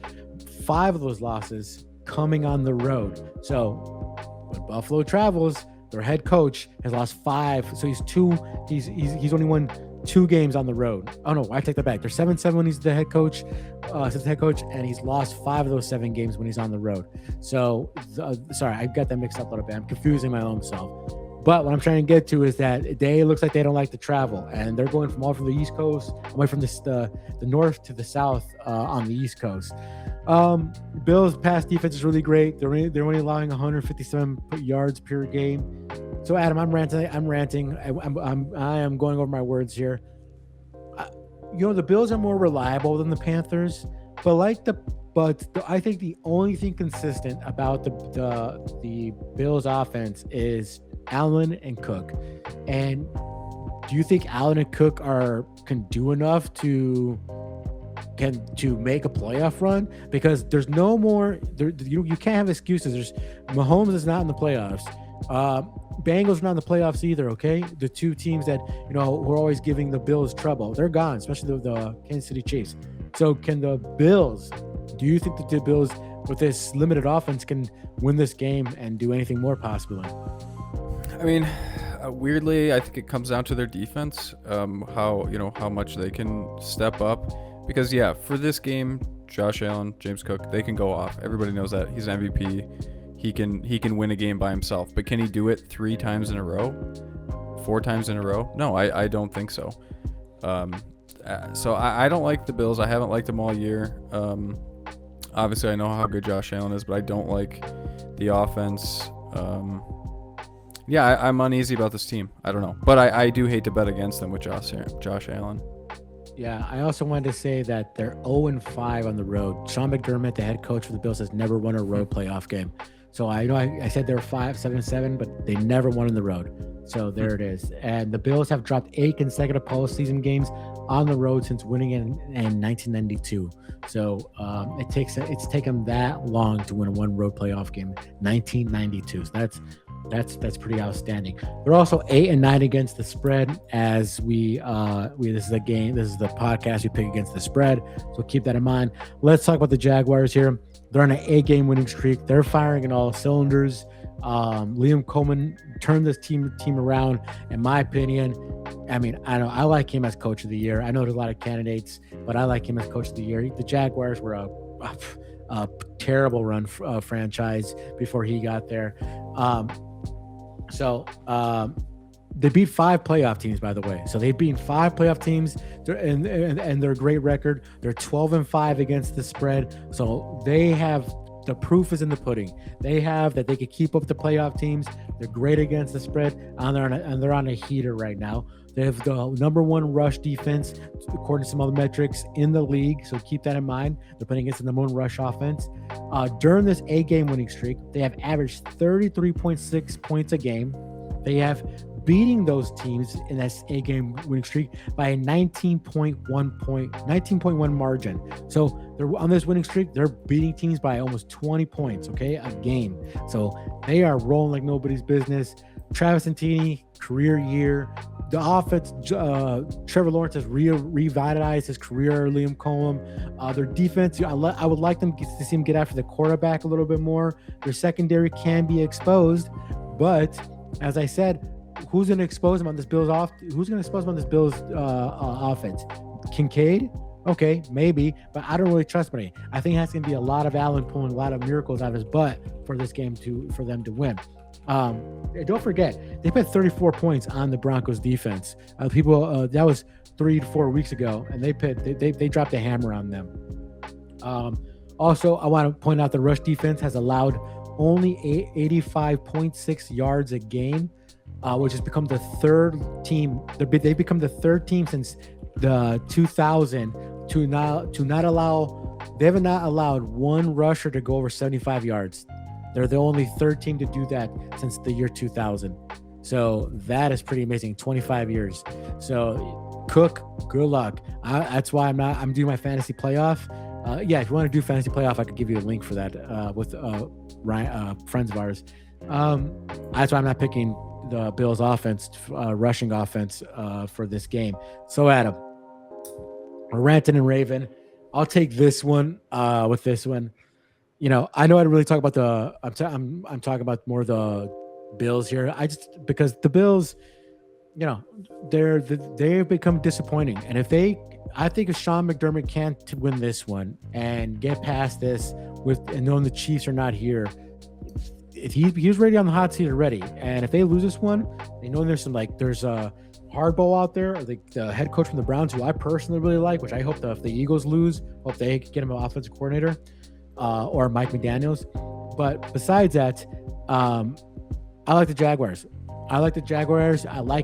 5 of those losses coming on the road. So when Buffalo travels, their head coach has lost 5. So he's only won 2 games on the road. Oh no, I take that back. They're 7-7 when he's the head coach, and he's lost 5 of those 7 games when he's on the road. So sorry, I got that mixed up a little bit. I'm confusing my own self. But what I'm trying to get to is that it looks like they don't like to travel, and they're going from the East Coast, away from the north to the south on the East Coast. Bills' pass defense is really great. They're only allowing 157 yards per game. So Adam, I'm ranting. I am going over my words here. The Bills are more reliable than the Panthers, but I think the only thing consistent about the Bills' offense is Allen and Cook. And do you think Allen and Cook can do enough to make a playoff run? Because there's no more you can't have excuses. Mahomes is not in the playoffs. Bengals are not in the playoffs either. Okay, the 2 teams that who are always giving the Bills trouble, they're gone, especially the Kansas City Chiefs. So can the Bills? Do you think that the Bills, with this limited offense, can win this game and do anything more possibly? I mean, weirdly, I think it comes down to their defense, how much they can step up. Because for this game, Josh Allen, James Cook, they can go off. Everybody knows that he's an MVP. He can win a game by himself. But can he do it 3 times in a row, 4 times in a row? No, I don't think so. So I don't like the Bills. I haven't liked them all year. Obviously, I know how good Josh Allen is, but I don't like the offense. Yeah, I'm uneasy about this team. I don't know, but I do hate to bet against them with Josh Allen. Yeah, I also wanted to say that they're 0-5 on the road. Sean McDermott, the head coach for the Bills, has never won a road playoff game. So I know I said they were 7-7, but they never won on the road. So there it is. And the Bills have dropped 8 consecutive postseason games on the road since winning in 1992. So it's taken that long to win a one road playoff game, 1992. So that's pretty outstanding. They're also 8-9 against the spread. As we this is the podcast we pick against the spread. So keep that in mind. Let's talk about the Jaguars here. They're on an 8-game winning streak. They're firing in all cylinders. Liam Coleman turned this team around, in my opinion. I mean, I like him as coach of the year. I know there's a lot of candidates, but I like him as coach of the year. The Jaguars were a terrible run franchise before he got there. They beat 5 playoff teams, by the way. So they've beaten 5 playoff teams, and their great record. They're 12-5 against the spread. So they have the proof is in the pudding. They have that they could keep up the playoff teams. They're great against the spread, and they're on a heater right now. They have the number 1 rush defense, according to some other metrics, in the league. So keep that in mind. They're playing against the number 1 rush offense. During this 8-game winning streak, they have averaged 33.6 points a game. They have beating those teams in that 8-game winning streak by a 19.1 margin. So they're on this winning streak. They're beating teams by almost 20 points, a game. So they are rolling like nobody's business. Travis Etienne, career year. The offense, Trevor Lawrence has revitalized his career. Liam Coleman, their defense, I would like them to see him get after the quarterback a little bit more. Their secondary can be exposed, but as I said, who's going to expose him on this Bills offense? Kincaid? Okay, maybe, but I don't really trust me. I think that's going to be a lot of Allen pulling a lot of miracles out of his butt for this game for them to win. Don't forget, they put 34 points on the Broncos defense. That was 3 to 4 weeks ago, and they dropped a hammer on them. Also, I want to point out the rush defense has allowed only 85.6 yards a game, which has become the third team. They've become the third team since the 2000 to not allow. They have not allowed one rusher to go over 75 yards. They're the only third team to do that since the year 2000. So that is pretty amazing. 25 years. So Cook, good luck. That's why I'm doing my fantasy playoff. If you want to do fantasy playoff, I could give you a link for that with friends of ours. That's why I'm not picking the Bills offense, rushing offense for this game. So Adam, we're ranting and raving. I'll take this one with this one. I know I didn't really talk about I'm talking about more the Bills here. Because the Bills, they've become disappointing. And I think if Sean McDermott can't win this one and get past this and knowing the Chiefs are not here, he's ready on the hot seat already. And if they lose this one, they know there's a hardball out there, or the head coach from the Browns, who I personally really like, which I hope that if the Eagles lose, hope they get him an offensive coordinator. Or Mike McDaniels. But besides that, I like the Jaguars. I like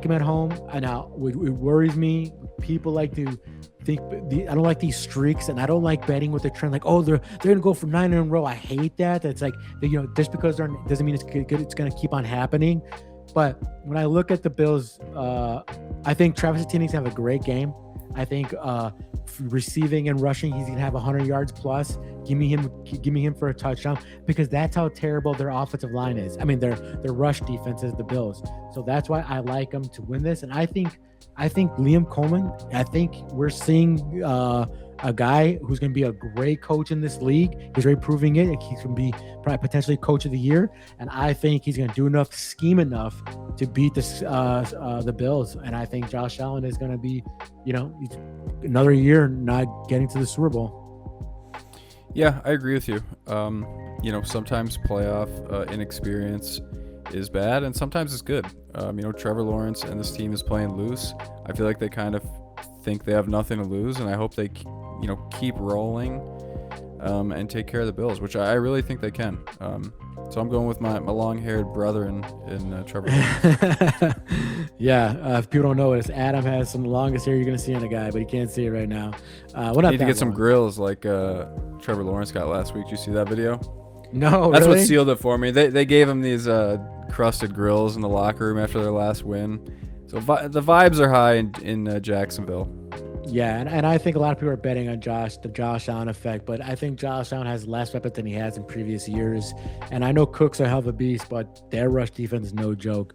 them at home. And now it worries me. People like to think I don't like these streaks, and I don't like betting with the trend. Like, oh, they're gonna go for 9 in a row. I hate that. It's like, just because they're doesn't mean it's good. It's gonna keep on happening. But when I look at the Bills, I think Travis Etienne's gonna have a great game. I think receiving and rushing, he's gonna have 100 yards plus. Give me him for a touchdown, because that's how terrible their offensive line is. I mean, their rush defense is the Bills. So that's why I like them to win this. And I think Liam Coleman, I think we're seeing a guy who's going to be a great coach in this league. He's already proving it. He's going to be probably potentially coach of the year. And I think he's going to do enough, scheme enough to beat the Bills. And I think Josh Allen is going to be, another year not getting to the Super Bowl. Yeah, I agree with you. Sometimes playoff inexperience is bad, and sometimes it's good. Trevor Lawrence and this team is playing loose. I feel like they kind of think they have nothing to lose, and I hope they, keep rolling. and take care of the Bills, which I really think they can. So I'm going with my long-haired brother in Trevor Lawrence. Yeah, if people don't know it, Adam has some longest hair you're gonna see on a guy, but you can't see it right now. Well, not Need to that get some long. grills like Trevor Lawrence got last week. Did you see that video? No, That's what really? sealed it for me. They gave him these crusted grills in the locker room after their last win. So the vibes are high in Jacksonville. Yeah, and I think a lot of people are betting on the Josh Allen effect, but I think Josh Allen has less weapons than he has in previous years. And I know Cook's a hell of a beast, but their rush defense is no joke.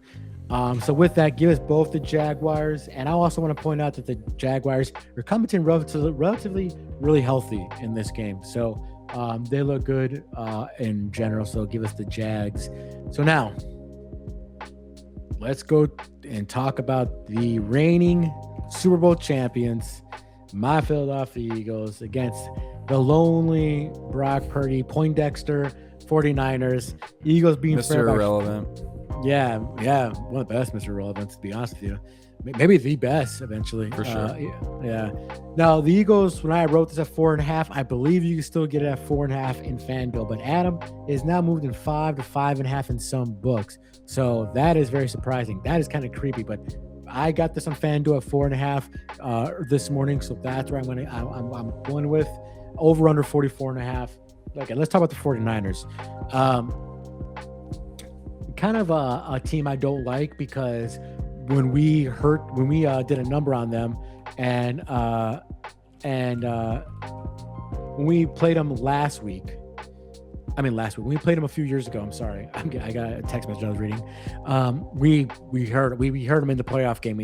So with that, give us both the Jaguars, and I also want to point out that the Jaguars are coming in relatively really healthy in this game. So they look good in general. So give us the Jags. So now let's go and talk about the reigning Super Bowl champions, my Philadelphia Eagles, against the lonely Brock Purdy, Poindexter 49ers. Eagles being Mr. Irrelevant. Yeah, one of the best Mr. Irrelevant, to be honest with you. Maybe the best eventually. For sure. Yeah. Now, the Eagles, when I wrote this at 4.5, I believe you can still get it at 4.5 in FanDuel, but Adam is now moved in 5 to 5.5 in some books. So that is very surprising. That is kind of creepy, but I got this on FanDuel at 4.5 this morning, so that's where I'm going with over under 44.5. Okay, let's talk about the 49ers. Kind of a team I don't like because when we did a number on them and when we played them last week. We played them a few years ago. I'm sorry. I got a text message I was reading. We heard them in the playoff game.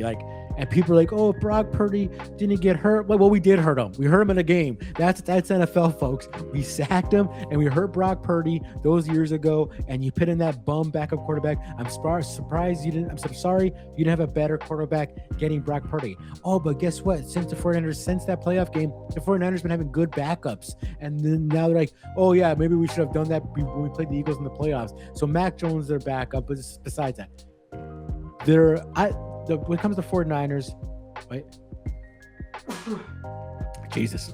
And people are like, "Oh, Brock Purdy didn't get hurt." Well, we did hurt him. We hurt him in a game. That's NFL, folks. We sacked him and we hurt Brock Purdy those years ago. And you put in that bum backup quarterback. I'm surprised you didn't. I'm so sorry you didn't have a better quarterback getting Brock Purdy. Oh, but guess what? Since that playoff game, the 49ers been having good backups. And then now they're like, "Oh yeah, maybe we should have done that when we played the Eagles in the playoffs." So Mac Jones, their backup. But besides that, when it comes to 49ers, wait, Jesus,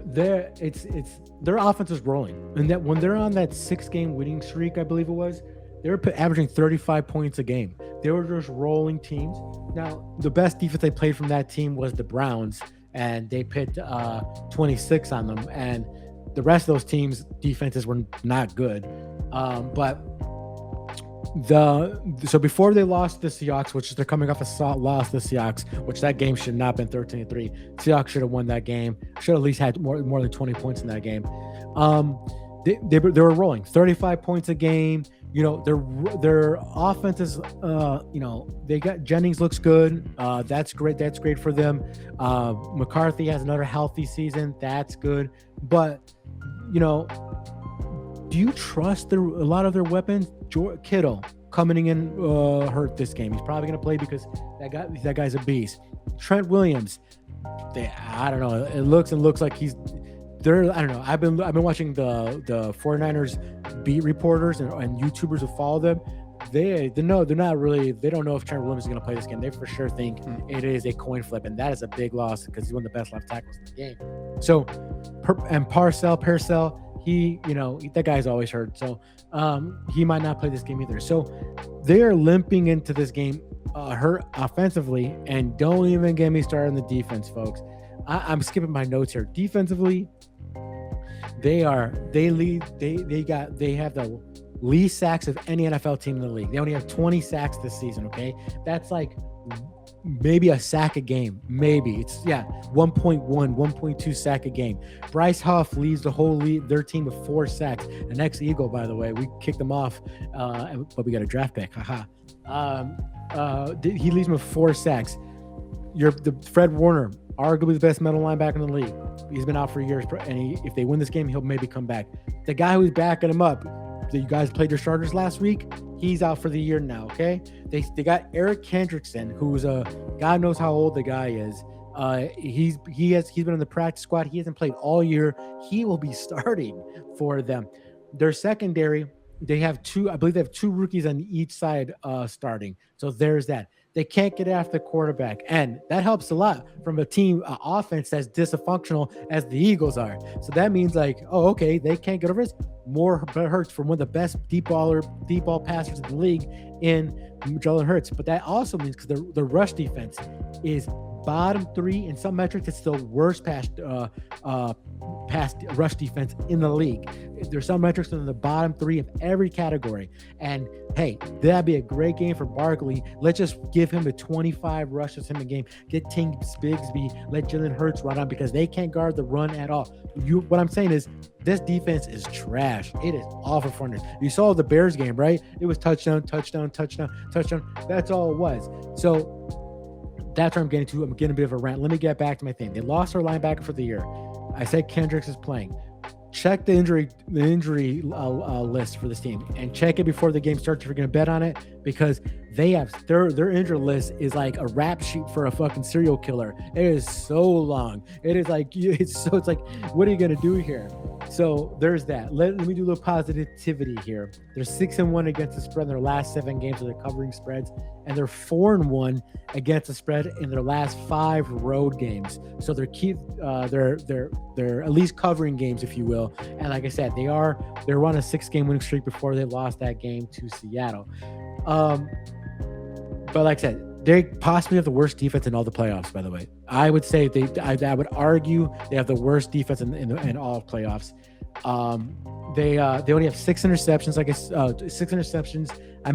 their offense is rolling, and that when they're on that 6-game winning streak, I believe it was, they were averaging 35 points a game. They were just rolling teams. Now, the best defense they played from that team was the Browns, and they put 26 on them, and the rest of those teams' defenses were not good, but. So before they lost the Seahawks, which they're coming off a loss to the Seahawks, which that game should not have been 13-3. Seahawks should have won that game. Should have at least had more than 20 points in that game. They were rolling 35 points a game. You know, their offense is they got Jennings looks good. That's great. That's great for them. McCarthy has another healthy season. That's good. But do you trust a lot of their weapons? Kittle coming in hurt this game. He's probably going to play because that guy's a beast. Trent Williams, I don't know. It looks like he's there. I don't know. I've been watching the 49ers beat reporters and YouTubers who follow them. They're not really. They don't know if Trent Williams is going to play this game. They for sure think it is a coin flip, and that is a big loss because he's one of the best left tackles in the game. So, and Parcell. That guy's always hurt, so he might not play this game either. So they are limping into this game, hurt offensively, and don't even get me started on the defense, folks. I'm skipping my notes here. Defensively, they have the least sacks of any NFL team in the league. They only have 20 sacks this season. Okay, that's like maybe a sack a game. Maybe it's 1.1, 1.2 sack a game. Bryce Huff leads their team with 4 sacks. An ex-Eagle, by the way. We kicked them off, but we got a draft pick. Haha. He leads them with 4 sacks. The Fred Warner, arguably the best middle linebacker in the league. He's been out for years, and if they win this game, he'll maybe come back. The guy who's backing him up, you guys played your starters last week. He's out for the year now. Okay, they got Eric Kendrickson, who's God knows how old the guy is. He's been in the practice squad. He hasn't played all year. He will be starting for them. Their secondary, I believe they have 2 rookies on each side starting. So there's that. They can't get after the quarterback, and that helps a lot from a team offense that's dysfunctional as the Eagles are. So that means like, oh, okay, they can't get over this. More Hurts from one of the best deep ball passers in the league in Jalen Hurts. But that also means because the rush defense is bottom 3 in some metrics. It's the worst pass rush defense in the league. There's some metrics in the bottom 3 of every category. And hey, that'd be a great game for Barkley. Let's just give him the 25 rushes in the game. Get Ting Bigsby, let Jalen Hurts run on because they can't guard the run at all. What I'm saying is this defense is trash. It is awful for them. You saw the Bears game, right? It was touchdown, touchdown, touchdown, touchdown. That's all it was. So that's where I'm getting to. I'm getting a bit of a rant. Let me get back to my thing. They lost their linebacker for the year. I said Kendricks is playing. Check the injury list for this team and check it before the game starts if you're going to bet on it, because they have their injury list is like a rap sheet for a fucking serial killer. It is so long. It is like it's like, what are you going to do here? So there's that. Let me do a little positivity here. They're 6-1 against the spread in their last 7 games of the covering spreads, and they're 4-1 against the spread in their last 5 road games. So they're at least covering games, if you will. And like I said, they're on a 6-game winning streak before they lost that game to Seattle. But like I said, they possibly have the worst defense in all the playoffs, by the way. I would say I would argue they have the worst defense in all playoffs. They only have 6 interceptions. I guess 6 interceptions. I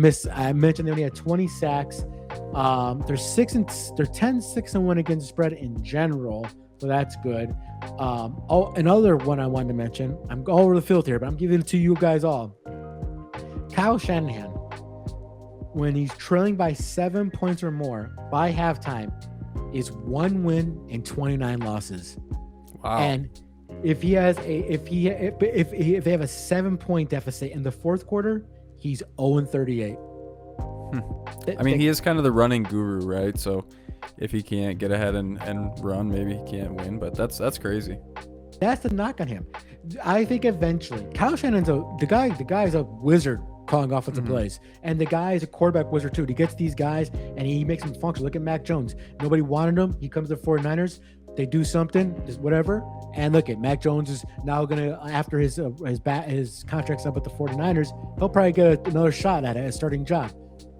mentioned they only had 20 sacks. They're 10-6-1 against the spread in general, so that's good. Another one I wanted to mention. I'm all over the field here, but I'm giving it to you guys all. Kyle Shanahan, when he's trailing by 7 points or more by halftime, is 1 win and 29 losses. Wow. And if they have a 7-point deficit in the fourth quarter, he's 0-38. I mean, he is kind of the running guru, right? So if he can't get ahead and run, maybe he can't win. But that's crazy. That's the knock on him. I think eventually Kyle Shanahan's the guy is a wizard calling offensive plays, and the guy is a quarterback wizard too. He gets these guys and he makes them function. Look at Mac Jones. Nobody wanted him. He comes to the 49ers. They do something, just whatever. And look at Mac Jones is now gonna, after his contract's up with the 49ers, he'll probably get another shot at a starting job.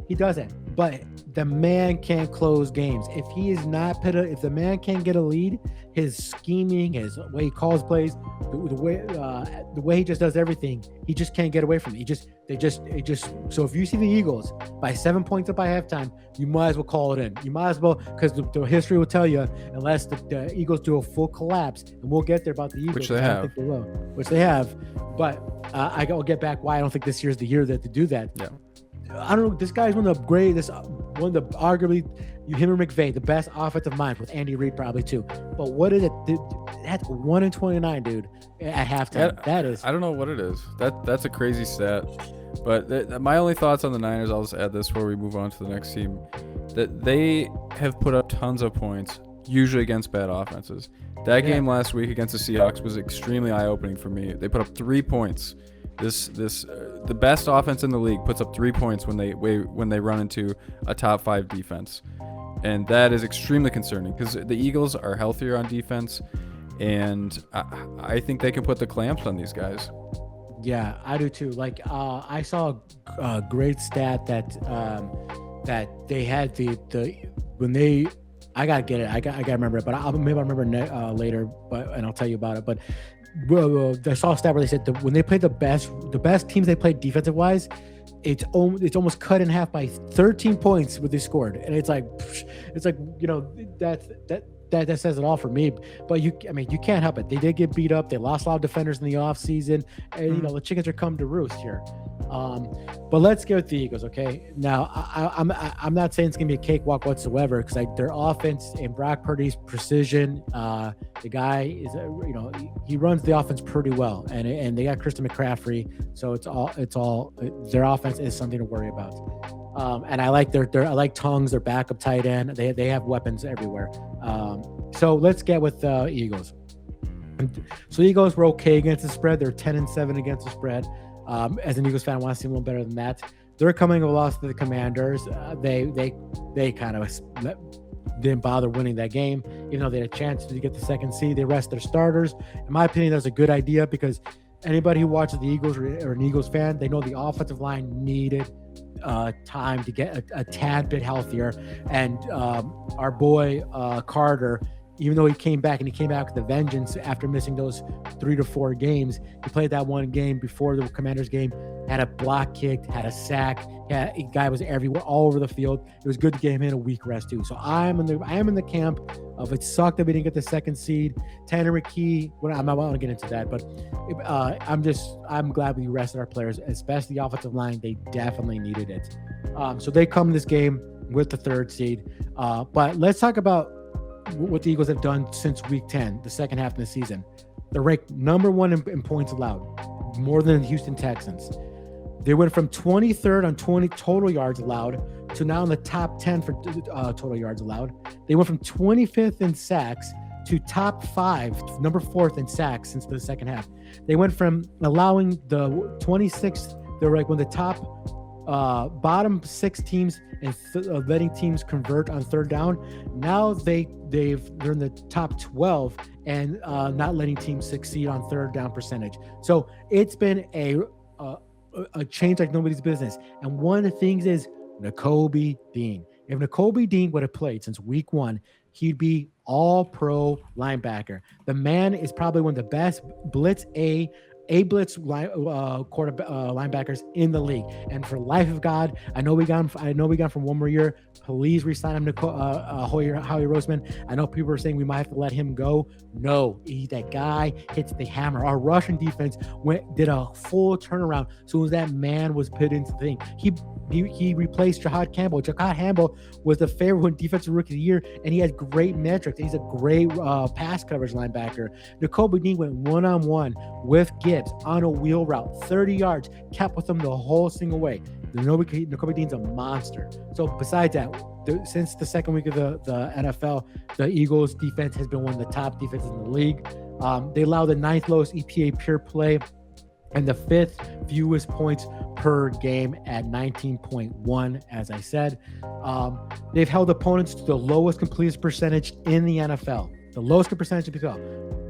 He doesn't, but the man can't close games. If the man can't get a lead, his scheming, his way he calls plays, the way he just does everything, he just can't get away from it. So if you see the Eagles by 7 points up by halftime, you might as well call it in. You might as well, because the history will tell you, unless the Eagles do a full collapse, and we'll get there about the Eagles, which they have. I think they will, which they have. But I'll get back why I don't think this year's the year that to do that. Yeah. I don't know. This guy's one of the arguably him and McVay, the best offensive minds, with Andy Reid probably too. But what is it? That's 1-29, dude, at halftime. That is. I don't know what it is. That's a crazy stat. But my only thoughts on the Niners, I'll just add this before we move on to the next team, that they have put up tons of points, usually against bad offenses. That game last week against the Seahawks was extremely eye-opening for me. They put up 3 points. The best offense in the league puts up 3 points when they run into a top 5 defense, and that is extremely concerning because the Eagles are healthier on defense, and I think they can put the clamps on these guys. Yeah, I do too. Like I saw a great stat that they had I gotta get it. I gotta remember it, but I'll remember later. And I'll tell you about it. But I saw a stat where they said when they played the best teams they played defensive wise, it's almost cut in half by 13 points what they scored, and it's like that says it all for me. But you can't help it. They did get beat up. They lost a lot of defenders in the offseason, and the chickens are come to roost here. But let's get with the Eagles, okay? Now, I'm not saying it's gonna be a cakewalk whatsoever, because their offense and Brock Purdy's precision, the guy is, he runs the offense pretty well, and they got Christian McCaffrey, so it's all their offense is something to worry about. And I like I like Tongues, their backup tight end. They have weapons everywhere. So let's get with Eagles. So Eagles were okay against the spread. They're 10-7 against the spread. As an Eagles fan, I want to see one better than that. They're coming a loss to the Commanders. They kind of didn't bother winning that game, even though they had a chance to get the second seed. They rest their starters. In my opinion, that's a good idea because anybody who watches the Eagles or an Eagles fan, they know the offensive line needed time to get a tad bit healthier. And our boy Carter, even though he came back with a vengeance after missing those 3 to 4 games, he played that one game before the Commanders game, had a block kicked, had a sack, a guy was everywhere, all over the field. It was good to get him in a week rest too. So I am in the camp of it sucked that we didn't get the second seed. Tanner McKee, I'm not want to get into that, but I'm glad we rested our players, especially the offensive line. They definitely needed it. So they come this game with the third seed. But let's talk about what the Eagles have done since week 10, the second half of the season. They're ranked number 1 in points allowed, more than the Houston Texans. They went from 23rd on 20 total yards allowed to now in the top 10 for total yards allowed. They went from 25th in sacks to top 5, number 4th in sacks since the second half. They went from allowing the 26th, they're like one of the top bottom 6 teams and letting teams convert on third down. Now they're in the top 12 and not letting teams succeed on third down percentage. So it's been a change like nobody's business. And one of the things is Nakobe Dean. If Nakobe Dean would have played since week 1, he'd be all-pro linebacker. The man is probably one of the best blitz linebackers in the league. And for the life of God, I know we got him from one more year. Please resign him to Howie Roseman. I know people are saying we might have to let him go. No, that guy hits the hammer. Our Russian defense did a full turnaround as soon as that man was put into the thing. He replaced Jahad Campbell. Jahad Campbell was the favorite one defensive rookie of the year, and he has great metrics. He's a great pass coverage linebacker. Nakobe Dean went one-on-one with Gibbs on a wheel route, 30 yards, kept with him the whole single way. Nakobe Dean's a monster. So besides that, since the second week of the NFL, the Eagles defense has been one of the top defenses in the league. They allow the 9th lowest EPA pure play and the 5th fewest points per game at 19.1, as I said. They've held opponents to the lowest completion percentage in the NFL. The lowest percentage of people.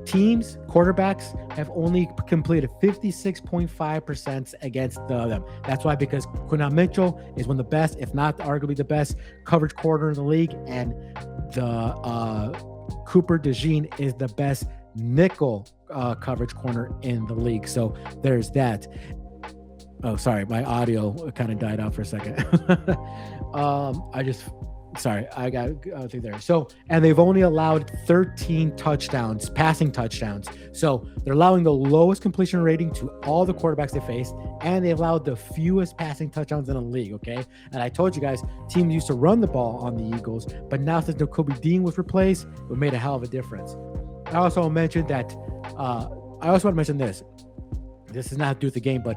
Teams, quarterbacks have only completed 56.5% against them. That's why, because Quinton Mitchell is one of the best, if not arguably the best coverage corner in the league, and the Cooper DeJean is the best nickel coverage corner in the league. So there's that. Oh, sorry, my audio kind of died out for a second. I got through there. So, and they've only allowed 13 touchdowns, passing touchdowns. So they're allowing the lowest completion rating to all the quarterbacks they faced, and they allowed the fewest passing touchdowns in the league. Okay. And I told you guys, teams used to run the ball on the Eagles, but now since Nakobe Dean was replaced, it made a hell of a difference. I also mentioned that, I also want to mention this. This is not to do with the game, but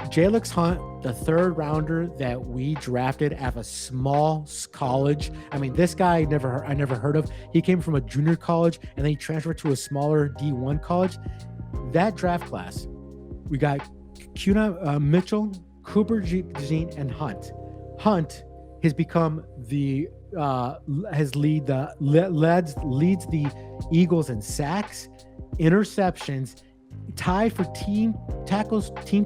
Jalix Hunt, the 3rd rounder that we drafted at a small college. I mean, this guy I never heard of. He came from a junior college and then he transferred to a smaller D1 college. That draft class, we got Mitchell, Cooper DeJean, and Hunt. Hunt has become leads the Eagles in sacks, interceptions, tied for team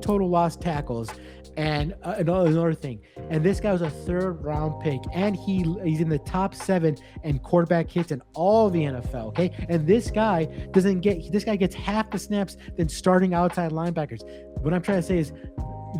total lost tackles, and another thing. And this guy was a 3rd round pick, and he's in the top 7 in quarterback hits in all the NFL. Okay, and this guy gets half the snaps than starting outside linebackers. What I'm trying to say is,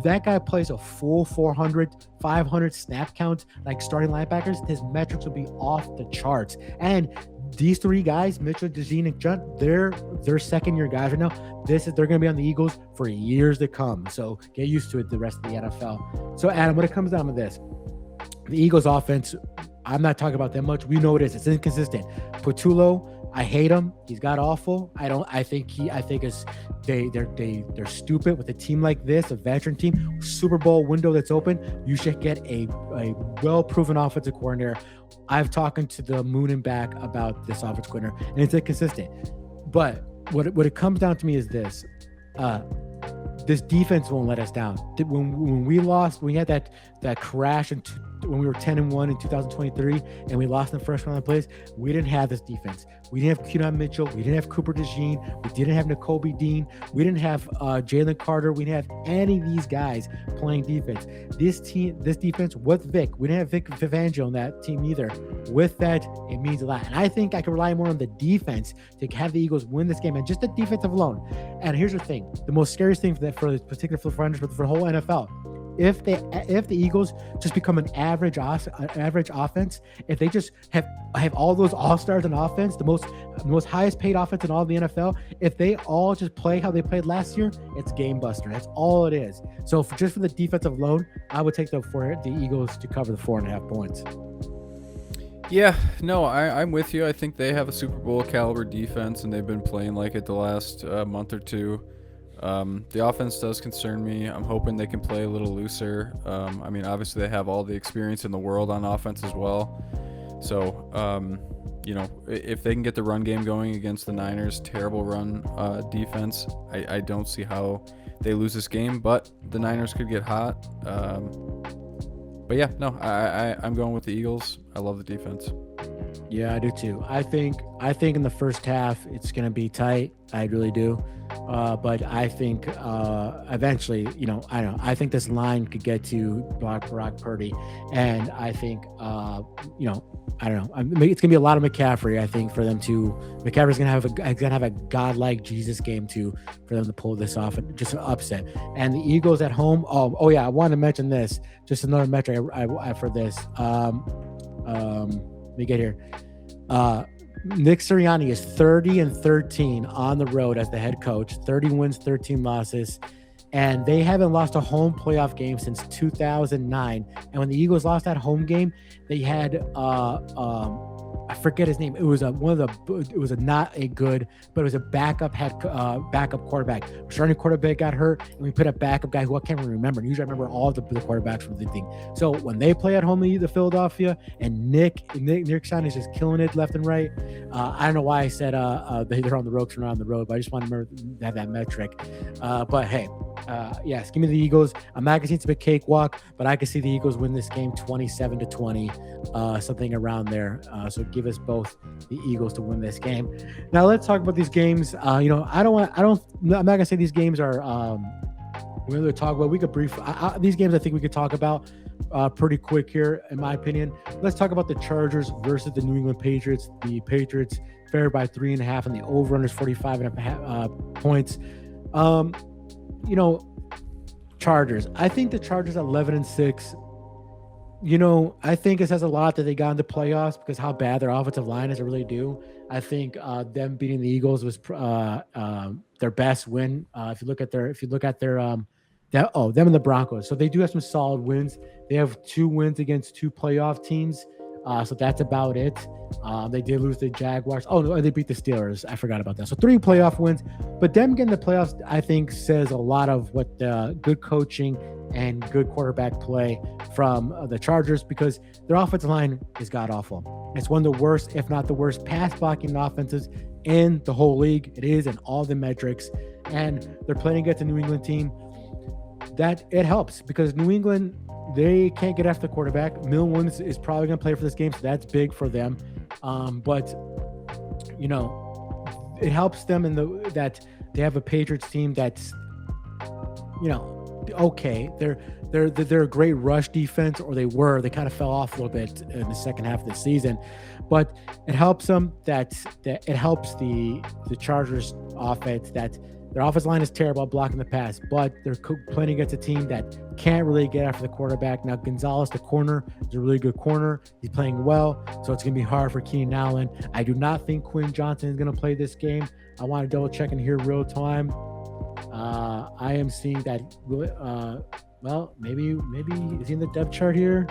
that guy plays a full 400, 500 snap count like starting linebackers. His metrics will be off the charts. And these 3 guys, Mitchell, DeJean, and Junt, they're second-year guys right now. They're going to be on the Eagles for years to come. So get used to it, the rest of the NFL. So Adam, when it comes down to this, the Eagles offense, I'm not talking about that much. We know what it is. It's inconsistent. Patullo, I hate him. He's got awful. I think they're stupid with a team like this, a veteran team, Super Bowl window that's open. You should get a well-proven offensive coordinator. I've talked to the moon and back about this offensive coordinator, and it's inconsistent. But what it comes down to me is this: this defense won't let us down. When we lost, we had that crash when we were 10-1 in 2023, and we lost in the first round of plays. We didn't have this defense. We didn't have Keaton Mitchell. We didn't have Cooper DeJean. We didn't have Nakobe Dean. We didn't have Jalen Carter. We didn't have any of these guys playing defense. This defense with Vic, we didn't have Vic Fangio on that team either. With that, it means a lot. And I think I can rely more on the defense to have the Eagles win this game, and just the defensive alone. And here's the thing: the most scariest thing for this particular for the whole NFL. If the Eagles just become an average offense, if they just have all those all-stars in offense, the most highest paid offense in all of the NFL, if they all just play how they played last year, it's game buster. That's all it is. So just for the defensive alone, I would take the Eagles to cover the 4.5 points. Yeah, no, I'm with you. I think they have a Super Bowl caliber defense, and they've been playing like it the last month or two. The offense does concern me. I'm hoping they can play a little looser. I mean, obviously they have all the experience in the world on offense as well. So, if they can get the run game going against the Niners, terrible run defense, I don't see how they lose this game, but the Niners could get hot. But yeah, no, I'm going with the Eagles. I love the defense. Yeah, I do too. I think in the first half it's going to be tight. I really do. But I think eventually, I don't know. I think this line could get to Brock Purdy, and I think, I don't know. It's gonna be a lot of McCaffrey. I think for them to McCaffrey's gonna have a godlike Jesus game for them to pull this off, and just an upset. And the Eagles at home. Oh yeah, I wanted to mention this. Just another metric I for this. Let me get here. Nick Sirianni is 30-13 on the road as the head coach, 30 wins, 13 losses, and they haven't lost a home playoff game since 2009. And when the Eagles lost that home game, they had I forget his name. It was not a good, but it was a backup quarterback. Starting quarterback got hurt, and we put a backup guy who I can't remember. Usually I remember all the quarterbacks from the thing. So when they play at home to Philadelphia, and Nick Sirianni is just killing it left and right. I don't know why I said they're on the ropes and around the road, but I just want to remember to have that metric. But hey, yes, give me the Eagles. I'm not gonna see it's a big cakewalk, but I can see the Eagles win this game 27-20, something around there. So give us both the Eagles to win this game. Now let's talk about these games. I'm not gonna say these games are we're going to talk about. We could these games I think we could talk about pretty quick here, in my opinion. Let's talk about the Chargers versus the New England Patriots. The Patriots favored by 3.5, and the over-under is 45.5 points. Chargers. I think the Chargers 11-6. I think it says a lot that they got into playoffs because how bad their offensive line is. I really do. I think them beating the Eagles was their best win. If you look at their them and the Broncos. So they do have some solid wins. They have 2 wins against 2 playoff teams. So that's about it. They did lose the Jaguars. Oh, no, they beat the Steelers. I forgot about that. So 3 playoff wins. But them getting the playoffs, I think, says a lot of what good coaching and good quarterback play from the Chargers, because their offensive line is god-awful. It's one of the worst, if not the worst, pass-blocking offenses in the whole league. It is in all the metrics. And they're playing against a New England team. That it helps because New England, they can't get after the quarterback. Millen Williams is probably going to play for this game, so that's big for them. But it helps them that they have a Patriots team that's, okay. They're a great rush defense, or they were. They kind of fell off a little bit in the second half of the season, but it helps them that it helps the Chargers offense that. Their offensive line is terrible at blocking the pass, but they're playing against a team that can't really get after the quarterback. Now, Gonzalez, the corner, is a really good corner. He's playing well, so it's going to be hard for Keenan Allen. I do not think Quinn Johnson is going to play this game. I want to double check in here real time. I am seeing that. Maybe is he in the depth chart here?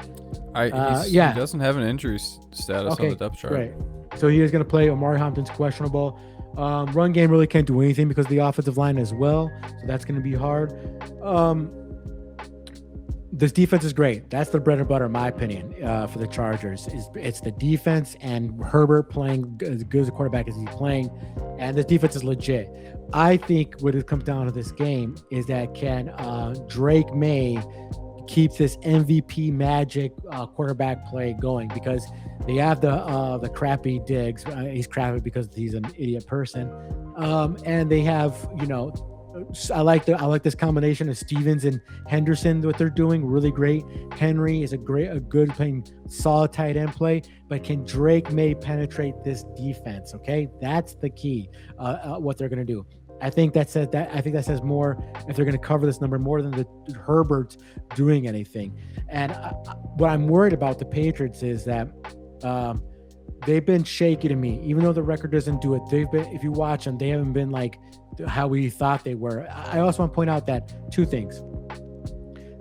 He doesn't have an injury status on the depth chart. Right. So he is going to play. Omari Hampton's questionable. Run game really can't do anything because of the offensive line as well. So that's going to be hard. this defense is great. That's the bread and butter, in my opinion, for the Chargers. It's the defense and Herbert playing as good as a quarterback as he's playing, and this defense is legit. I think what it comes down to this game is that can Drake May keep this MVP magic quarterback play going, because they have the crappy Diggs. He's crappy because he's an idiot person, and they have I like this combination of Stevens and Henderson. What they're doing really great. Henry is a good playing solid tight end play, but can Drake May penetrate this defense? Okay, that's the key. What they're going to do. I think that says more if they're going to cover this number more than the Herbert doing anything. And what I'm worried about the Patriots is that they've been shaky to me, even though the record doesn't do it. They've been, if you watch them, they haven't been like how we thought they were. I also want to point out that two things: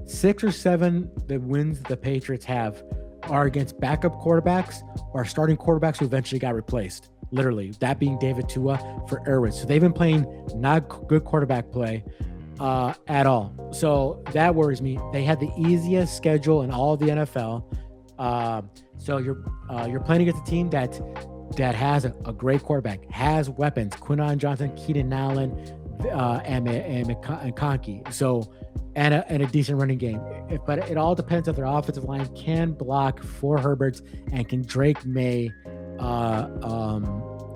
6 or 7 the wins the Patriots have are against backup quarterbacks or starting quarterbacks who eventually got replaced. Literally, that being David Tua for Irwin. So they've been playing not good quarterback play at all. So that worries me. They had the easiest schedule in all of the NFL. So you're playing against a team that has a great quarterback, has weapons: Quinton Johnson, Keenan Allen, and McConkey. So and a decent running game. But it all depends if their offensive line can block for Herberts and can Drake May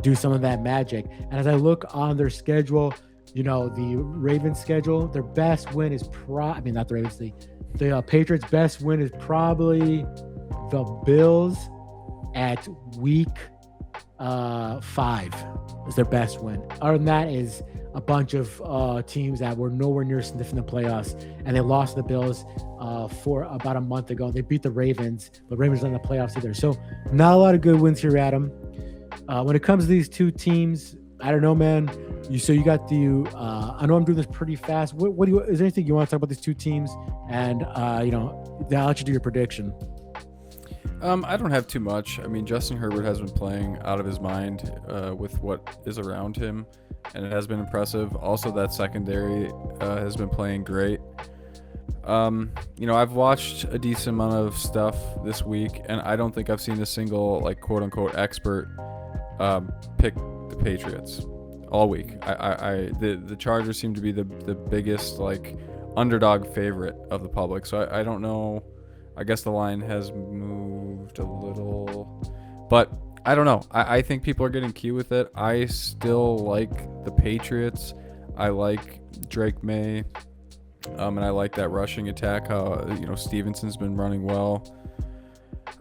do some of that magic. And as I look on their schedule, the Ravens schedule, their best win is not the Ravens, the Patriots' best win is probably the Bills at week 5 is their best win. Other than that is a bunch of teams that were nowhere near sniffing the playoffs, and they lost the Bills for about a month ago. They beat the Ravens, but Ravens not in the playoffs either. So not a lot of good wins here, Adam. When it comes to these two teams, I don't know, man. You got the. I know I'm doing this pretty fast. Is there anything you want to talk about these two teams? And I'll let you do your prediction. I don't have too much. I mean, Justin Herbert has been playing out of his mind with what is around him, and it has been impressive. Also, that secondary has been playing great. I've watched a decent amount of stuff this week, and I don't think I've seen a single quote unquote expert pick the Patriots all week. The Chargers seem to be the biggest underdog favorite of the public. So I don't know. I guess the line has moved a little, but I don't know. I think people are getting cute with it. I still like the Patriots. I like Drake May, and I like that rushing attack. How Stevenson's been running well.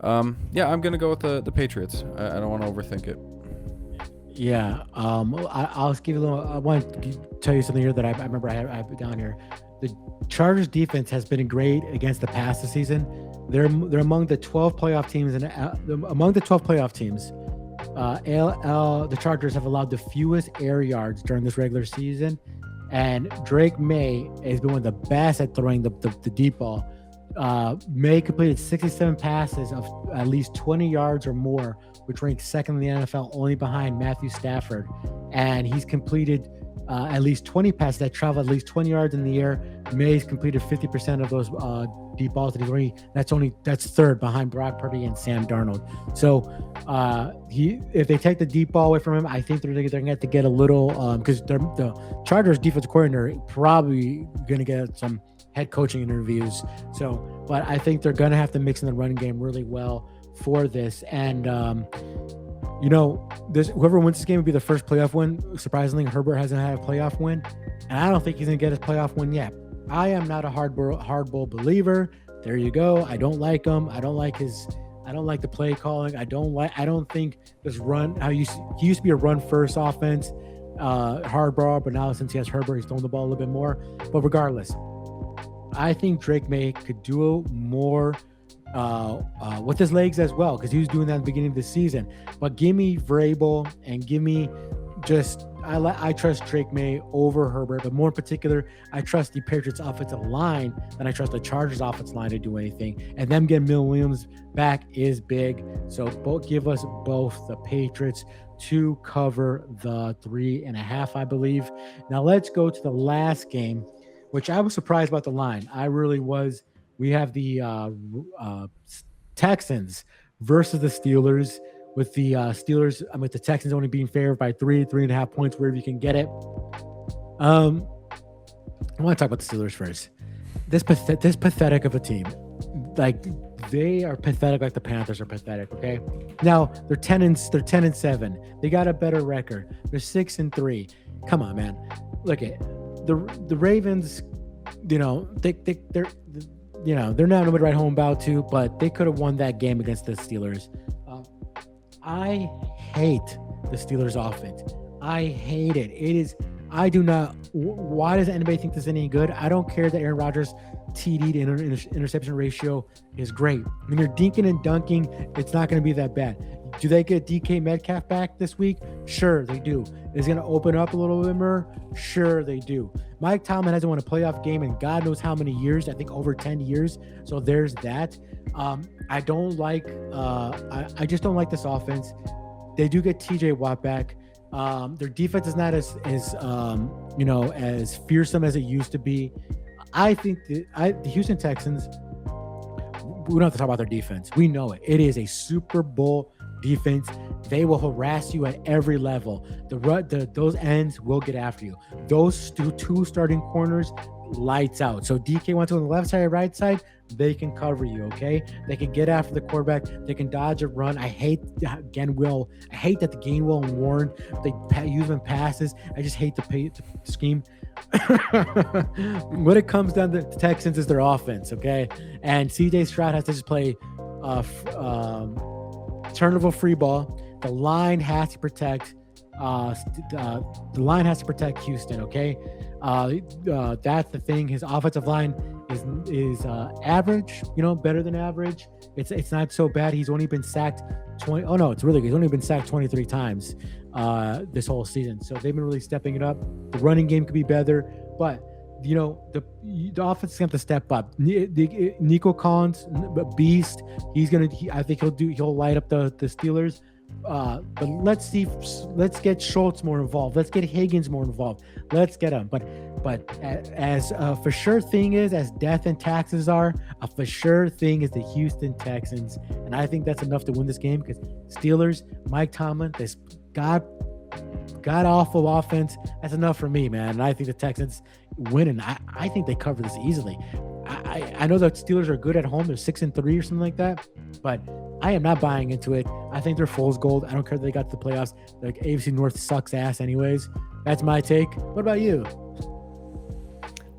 I'm gonna go with the Patriots. I don't want to overthink it. Yeah. I'll give you a little. I want to tell you something here that I remember I have down here. The Chargers defense has been great against the pass this season. They're among the 12 playoff teams, and among the 12 playoff teams, the Chargers have allowed the fewest air yards during this regular season. And Drake May has been one of the best at throwing the deep ball. May completed 67 passes of at least 20 yards or more, which ranks second in the NFL, only behind Matthew Stafford. And he's completed at least 20 passes that travel at least 20 yards in the air. May's completed 50% of those deep balls that that's third behind Brock Purdy and Sam Darnold. So if they take the deep ball away from him, I think they're going to have to get a little because the Chargers defensive coordinator probably going to get some head coaching interviews. So, but I think they're going to have to mix in the running game really well for this. And whoever wins this game will be the first playoff win. Surprisingly, Herbert hasn't had a playoff win, and I don't think he's gonna get his playoff win yet. I am not a hardball believer. There you go. I don't like him. I don't like the play calling. I don't think this run. He used to be a run first offense, hardball, but now since he has Herbert, he's throwing the ball a little bit more. But regardless, I think Drake May could do more with his legs as well, because he was doing that at the beginning of the season. But give me Vrabel and give me I trust Drake May over Herbert, but more in particular, I trust the Patriots offensive line than I trust the Chargers offensive line to do anything. And them getting Mill Williams back is big. So give us both the Patriots to cover the 3.5, I believe. Now let's go to the last game, which I was surprised about the line. I really was. We have the Texans versus the Steelers. With the Steelers, with the Texans only being favored by 3.5 points, wherever you can get it. Um, I want to talk about the Steelers first. This pathetic of a team, like they are pathetic, like the Panthers are pathetic. Okay, now they're 10-7. They got a better record. They're 6-3. Come on, man. Look at the Ravens. They're they're not nobody to write home about to, but they could have won that game against the Steelers. I hate the Steelers offense. I hate it. It is. I do not. Why does anybody think this is any good? I don't care that Aaron Rodgers' TD to interception ratio is great. When you're dinking and dunking, it's not going to be that bad. Do they get DK Metcalf back this week? Sure, they do. Is it going to open up a little bit more? Sure, they do. Mike Tomlin hasn't won a playoff game in God knows how many years. I think over 10 years. So there's that. I don't like. I just don't like this offense. They do get TJ Watt back. Their defense is not as fearsome as it used to be. I think the Houston Texans. We don't have to talk about their defense. We know it. It is a Super Bowl defense. They will harass you at every level. Those ends will get after you. Those two starting corners, lights out. So DK wants to on the left side, right side, they can cover you. Okay, they can get after the quarterback. They can dodge a run. I hate that the Gainwell and Warren they use them passes. I just hate the scheme. When it comes down to the Texans, is their offense. Okay, and CJ Stroud has to just play turnover free ball. The line has to protect. The line has to protect Houston. Okay, that's the thing. His offensive line is average. Better than average. It's not so bad. He's only been sacked 20. Oh no, it's really good. He's only been sacked 23 times this whole season. So they've been really stepping it up. The running game could be better, but the offense is going to have to step up. Nico Collins, beast. I think he'll light up the Steelers. But let's get Schultz more involved. Let's get Higgins more involved. Let's get them. But as a for sure thing is, as death and taxes are, a for sure thing is the Houston Texans. And I think that's enough to win this game because Steelers, Mike Tomlin, this god awful offense, that's enough for me, man. And I think the Texans win, and I think they cover this easily. I know the Steelers are good at home. They're 6-3 or something like that, but I am not buying into it. I think they're fool's gold. I don't care that they got to the playoffs. Like AFC North sucks ass anyways. That's my take. What about you?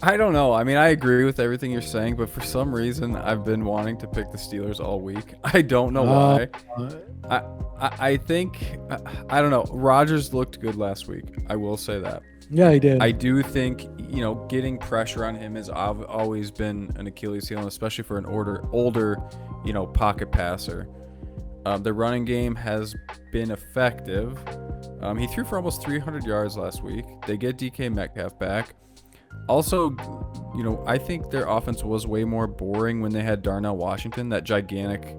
I don't know. I mean, I agree with everything you're saying, but for some reason, I've been wanting to pick the Steelers all week. I don't know why. I think, I don't know. Rodgers looked good last week. I will say that. Yeah, he did. I do think, getting pressure on him has always been an Achilles heel, especially for an older, pocket passer. The running game has been effective. He threw for almost 300 yards last week. They get DK Metcalf back. Also, I think their offense was way more boring when they had Darnell Washington, that gigantic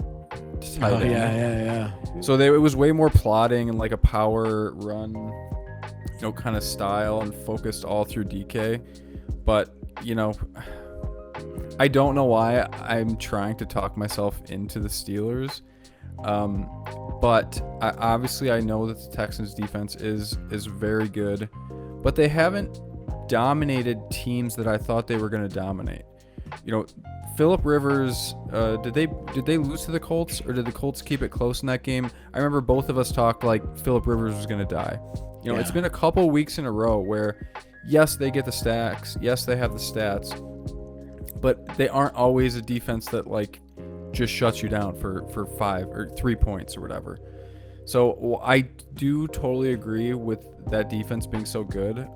tight end. Yeah. So it was way more plotting and like a power run, kind of style and focused all through DK. But, I don't know why I'm trying to talk myself into the Steelers. But obviously I know that the Texans defense is very good, but they haven't dominated teams that I thought they were going to dominate. Phillip Rivers, did they lose to the Colts, or did the Colts keep it close in that game? I remember both of us talked like Phillip Rivers was going to die. It's been a couple weeks in a row where, yes, they get the stacks, yes, they have the stats, but they aren't always a defense that like just shuts you down for 5 or 3 points or whatever. So I do totally agree with that defense being so good.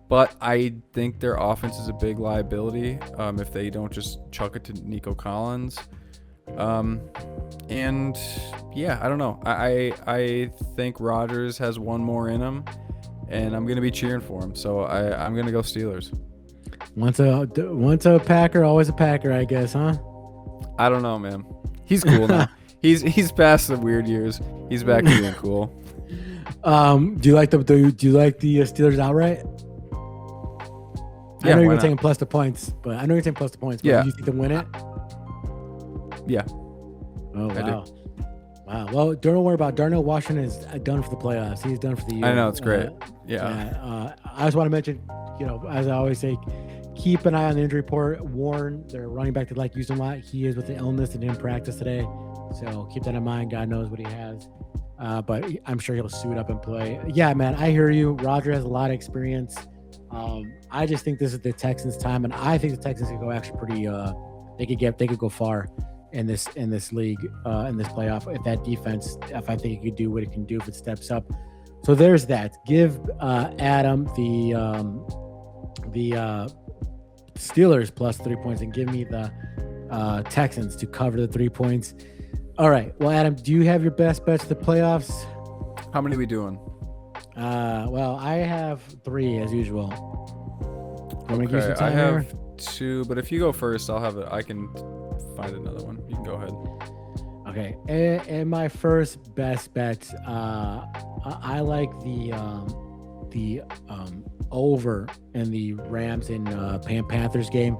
But I think their offense is a big liability if they don't just chuck it to Nico Collins. And yeah, I don't know. I think Rodgers has one more in him, and I'm going to be cheering for him. So I'm going to go Steelers. Once a Packer, always a Packer, I guess, huh? I don't know, man. He's cool now. He's past the weird years. He's back to being cool. Do you like the Steelers outright? I Yeah, know you why were not? taking plus the points, but Yeah. do you think they'll win it? Yeah, Oh I do. wow. Wow. Well, don't worry about Darnell Washington is done for the playoffs. He's done for the I year. know it's great. Yeah. Yeah. I just want to mention, as I always say, keep an eye on the injury report. Warren, their running back, they like using a lot. He is with the illness and didn't practice today, so keep that in mind. God knows what he has, but I'm sure he'll suit up and play. Yeah, man, I hear you. Roger has a lot of experience. I just think this is the Texans' time, and I think the Texans could go actually pretty. They could go far in this league, in this playoff, if that defense, if I think it could do what it can do if it steps up. So there's that. Give Adam the Steelers plus 3 points, and give me the Texans to cover the 3 points. All right. Well, Adam, do you have your best bets for the playoffs? How many are we doing? Well, I have 3 as usual. Want me to give you some Okay, I time have here? 2, but if you go first, I'll have it. I can find another one. You can go ahead. Okay, and my first best bet, I like the over in the Rams and Panthers game.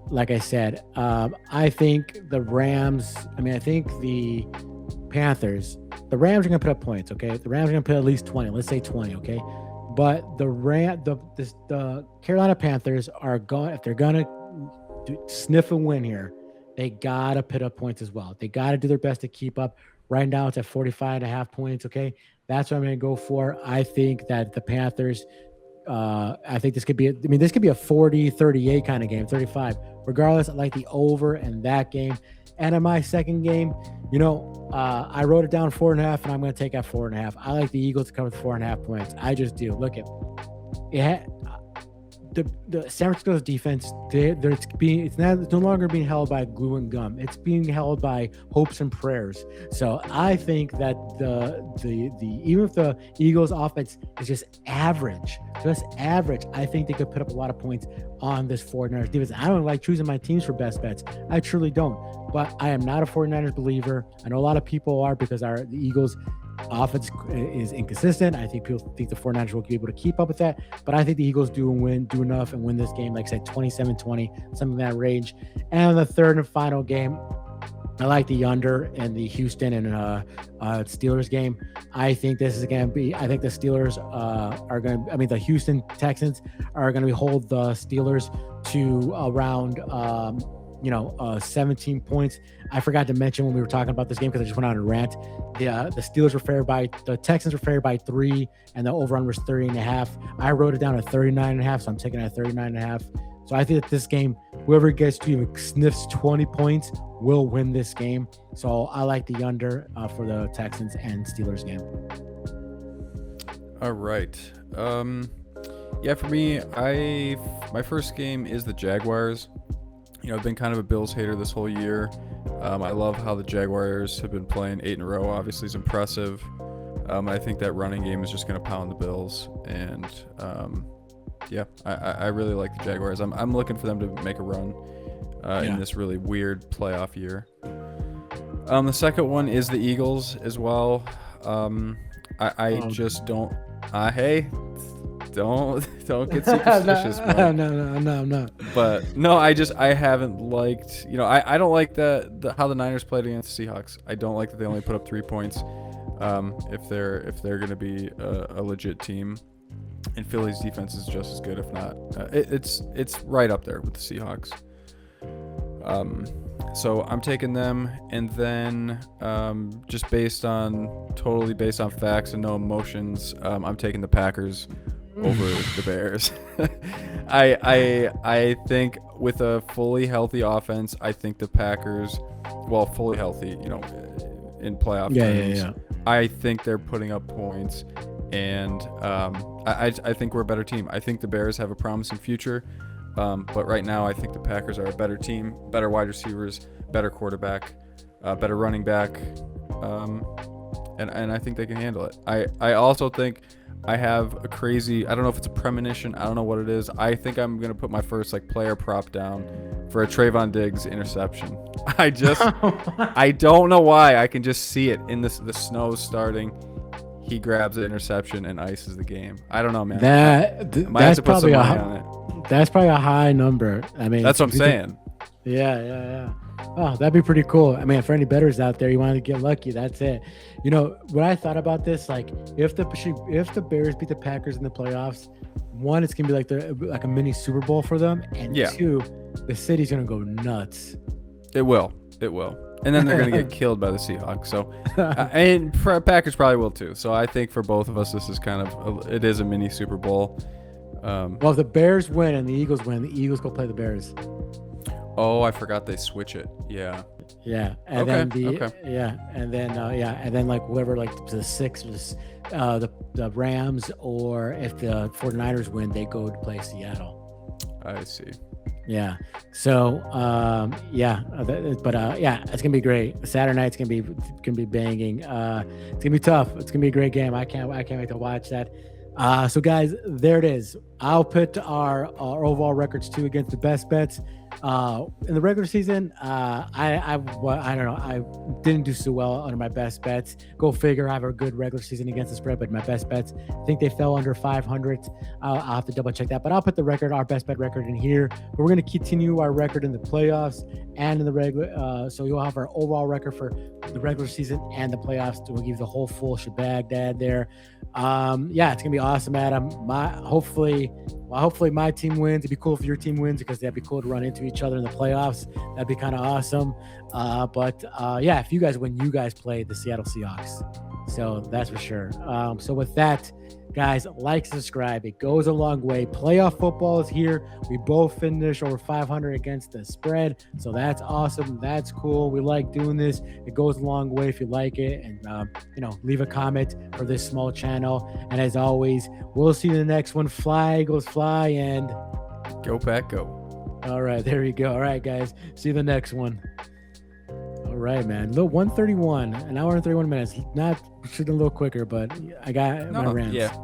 Like I said, I think the Rams. I think the Panthers. The Rams are gonna put up points. Okay, the Rams are gonna put at least 20. Let's say 20. Okay, but the Carolina Panthers are going, if they're gonna sniff a win here, they gotta put up points as well. They gotta do their best to keep up. Right now it's at 45.5 points. Okay, that's what I'm gonna go for. I think that the Panthers, I think this could be this could be a 40-38 kind of game, 35. Regardless, I like the over in that game. And in my second game, I wrote it down 4.5, and I'm going to take out 4.5. I like the Eagles to cover the 4.5 points. I just do. Look at it. The San Francisco's defense, it's no longer being held by glue and gum. It's being held by hopes and prayers. So I think that even if the Eagles offense is just average, I think they could put up a lot of points on this 49ers defense. I don't like choosing my teams for best bets. I truly don't. But I am not a 49ers believer. I know a lot of people are, because the Eagles offense is inconsistent. I think people think the 49ers will be able to keep up with that, but I think the Eagles do enough and win this game, like I said, 27-20, something in that range. And the third and final game, I like the under in the Houston and Steelers game. I think this is going to be, I think the Steelers the Houston Texans are going to hold the Steelers to around 17 points. I forgot to mention when we were talking about this game, because I just went on a rant. The Texans were favored by 3, and the over-run was 30.5. I wrote it down at 39.5, so I'm taking it at 39.5. So I think that this game, whoever gets to even sniffs 20 points will win this game. So I like the under for the Texans and Steelers game. All right. Yeah, for me, my first game is the Jaguars. I've been kind of a Bills hater this whole year. I love how the Jaguars have been playing 8 in a row. Obviously, is impressive. I think that running game is just going to pound the Bills, and I really like the Jaguars. I'm looking for them to make a run in this really weird playoff year. The second one is the Eagles as well. Just don't. Hey. Don't get superstitious. No, I'm not. But no, I haven't liked. I don't like how the Niners played against the Seahawks. I don't like that they only put up 3 points. If they're going to be a legit team, and Philly's defense is just as good, if not, it's right up there with the Seahawks. So I'm taking them, and then just totally based on facts and no emotions, I'm taking the Packers over the Bears. I think with a fully healthy offense, I think the Packers, fully healthy, in playoff terms, I think they're putting up points, and I think we're a better team. I think the Bears have a promising future, but right now I think the Packers are a better team, better wide receivers, better quarterback, better running back, and I think they can handle it. I also think I have a crazy, I don't know if it's a premonition, I don't know what it is. I think I'm going to put my first player prop down for a Trayvon Diggs interception. I don't know why. I can just see it in the snow starting. he grabs the interception and ices the game. I don't know, man. I might have That's to put some probably money on it. that's probably a high number. I mean, That's what I'm saying. Yeah. Oh, that'd be pretty cool. I mean, for any bettors out there, you want to get lucky. That's it. You know what I thought about this? Like, if the Bears beat the Packers in the playoffs, one, it's gonna be like a mini Super Bowl for them, and Yeah. two, the city's gonna go nuts. It will. And then they're going to get killed by the Seahawks. So, and Packers probably will too. So I think for both of us, this is it is a mini Super Bowl. Well, if the Bears win and the Eagles win, the Eagles go play the Bears. Oh, I forgot they switch it. Yeah. Yeah, and then and then like whoever, like the Sixers, the Rams, or if the 49ers win, they go to play Seattle. I see. Yeah. So it's gonna be great. Saturday night's gonna be banging. It's gonna be tough. It's gonna be a great game. I can't wait to watch that. So guys, there it is. I'll put our overall records too against the best bets. In the regular season, I don't know. I didn't do so well under my best bets. Go figure. I have a good regular season against the spread, but my best bets, I think they fell under 500. I'll have to double check that, but I'll put our best bet record in here. But we're going to continue our record in the playoffs and in the regular. So you'll have our overall record for the regular season and the playoffs. We'll give you the whole full shebang, Dad. There. It's gonna be awesome, Adam. Hopefully my team wins. It'd be cool if your team wins, because that'd be cool to run into each other in the playoffs. That'd be kind of awesome. If you guys win, you guys play the Seattle Seahawks. So that's for sure. So with that, guys, like, subscribe. It goes a long way. Playoff football is here. We both finished over 500 against the spread. So that's awesome. That's cool. We like doing this. It goes a long way if you like it. And, leave a comment for this small channel. And as always, we'll see you in the next one. Fly, Eagles, fly, and go Pack, go. All right, there you go. All right, guys. See you in the next one. All right, man. Little 131, an hour and 31 minutes. Not shooting a little quicker, but I got my rants. Yeah.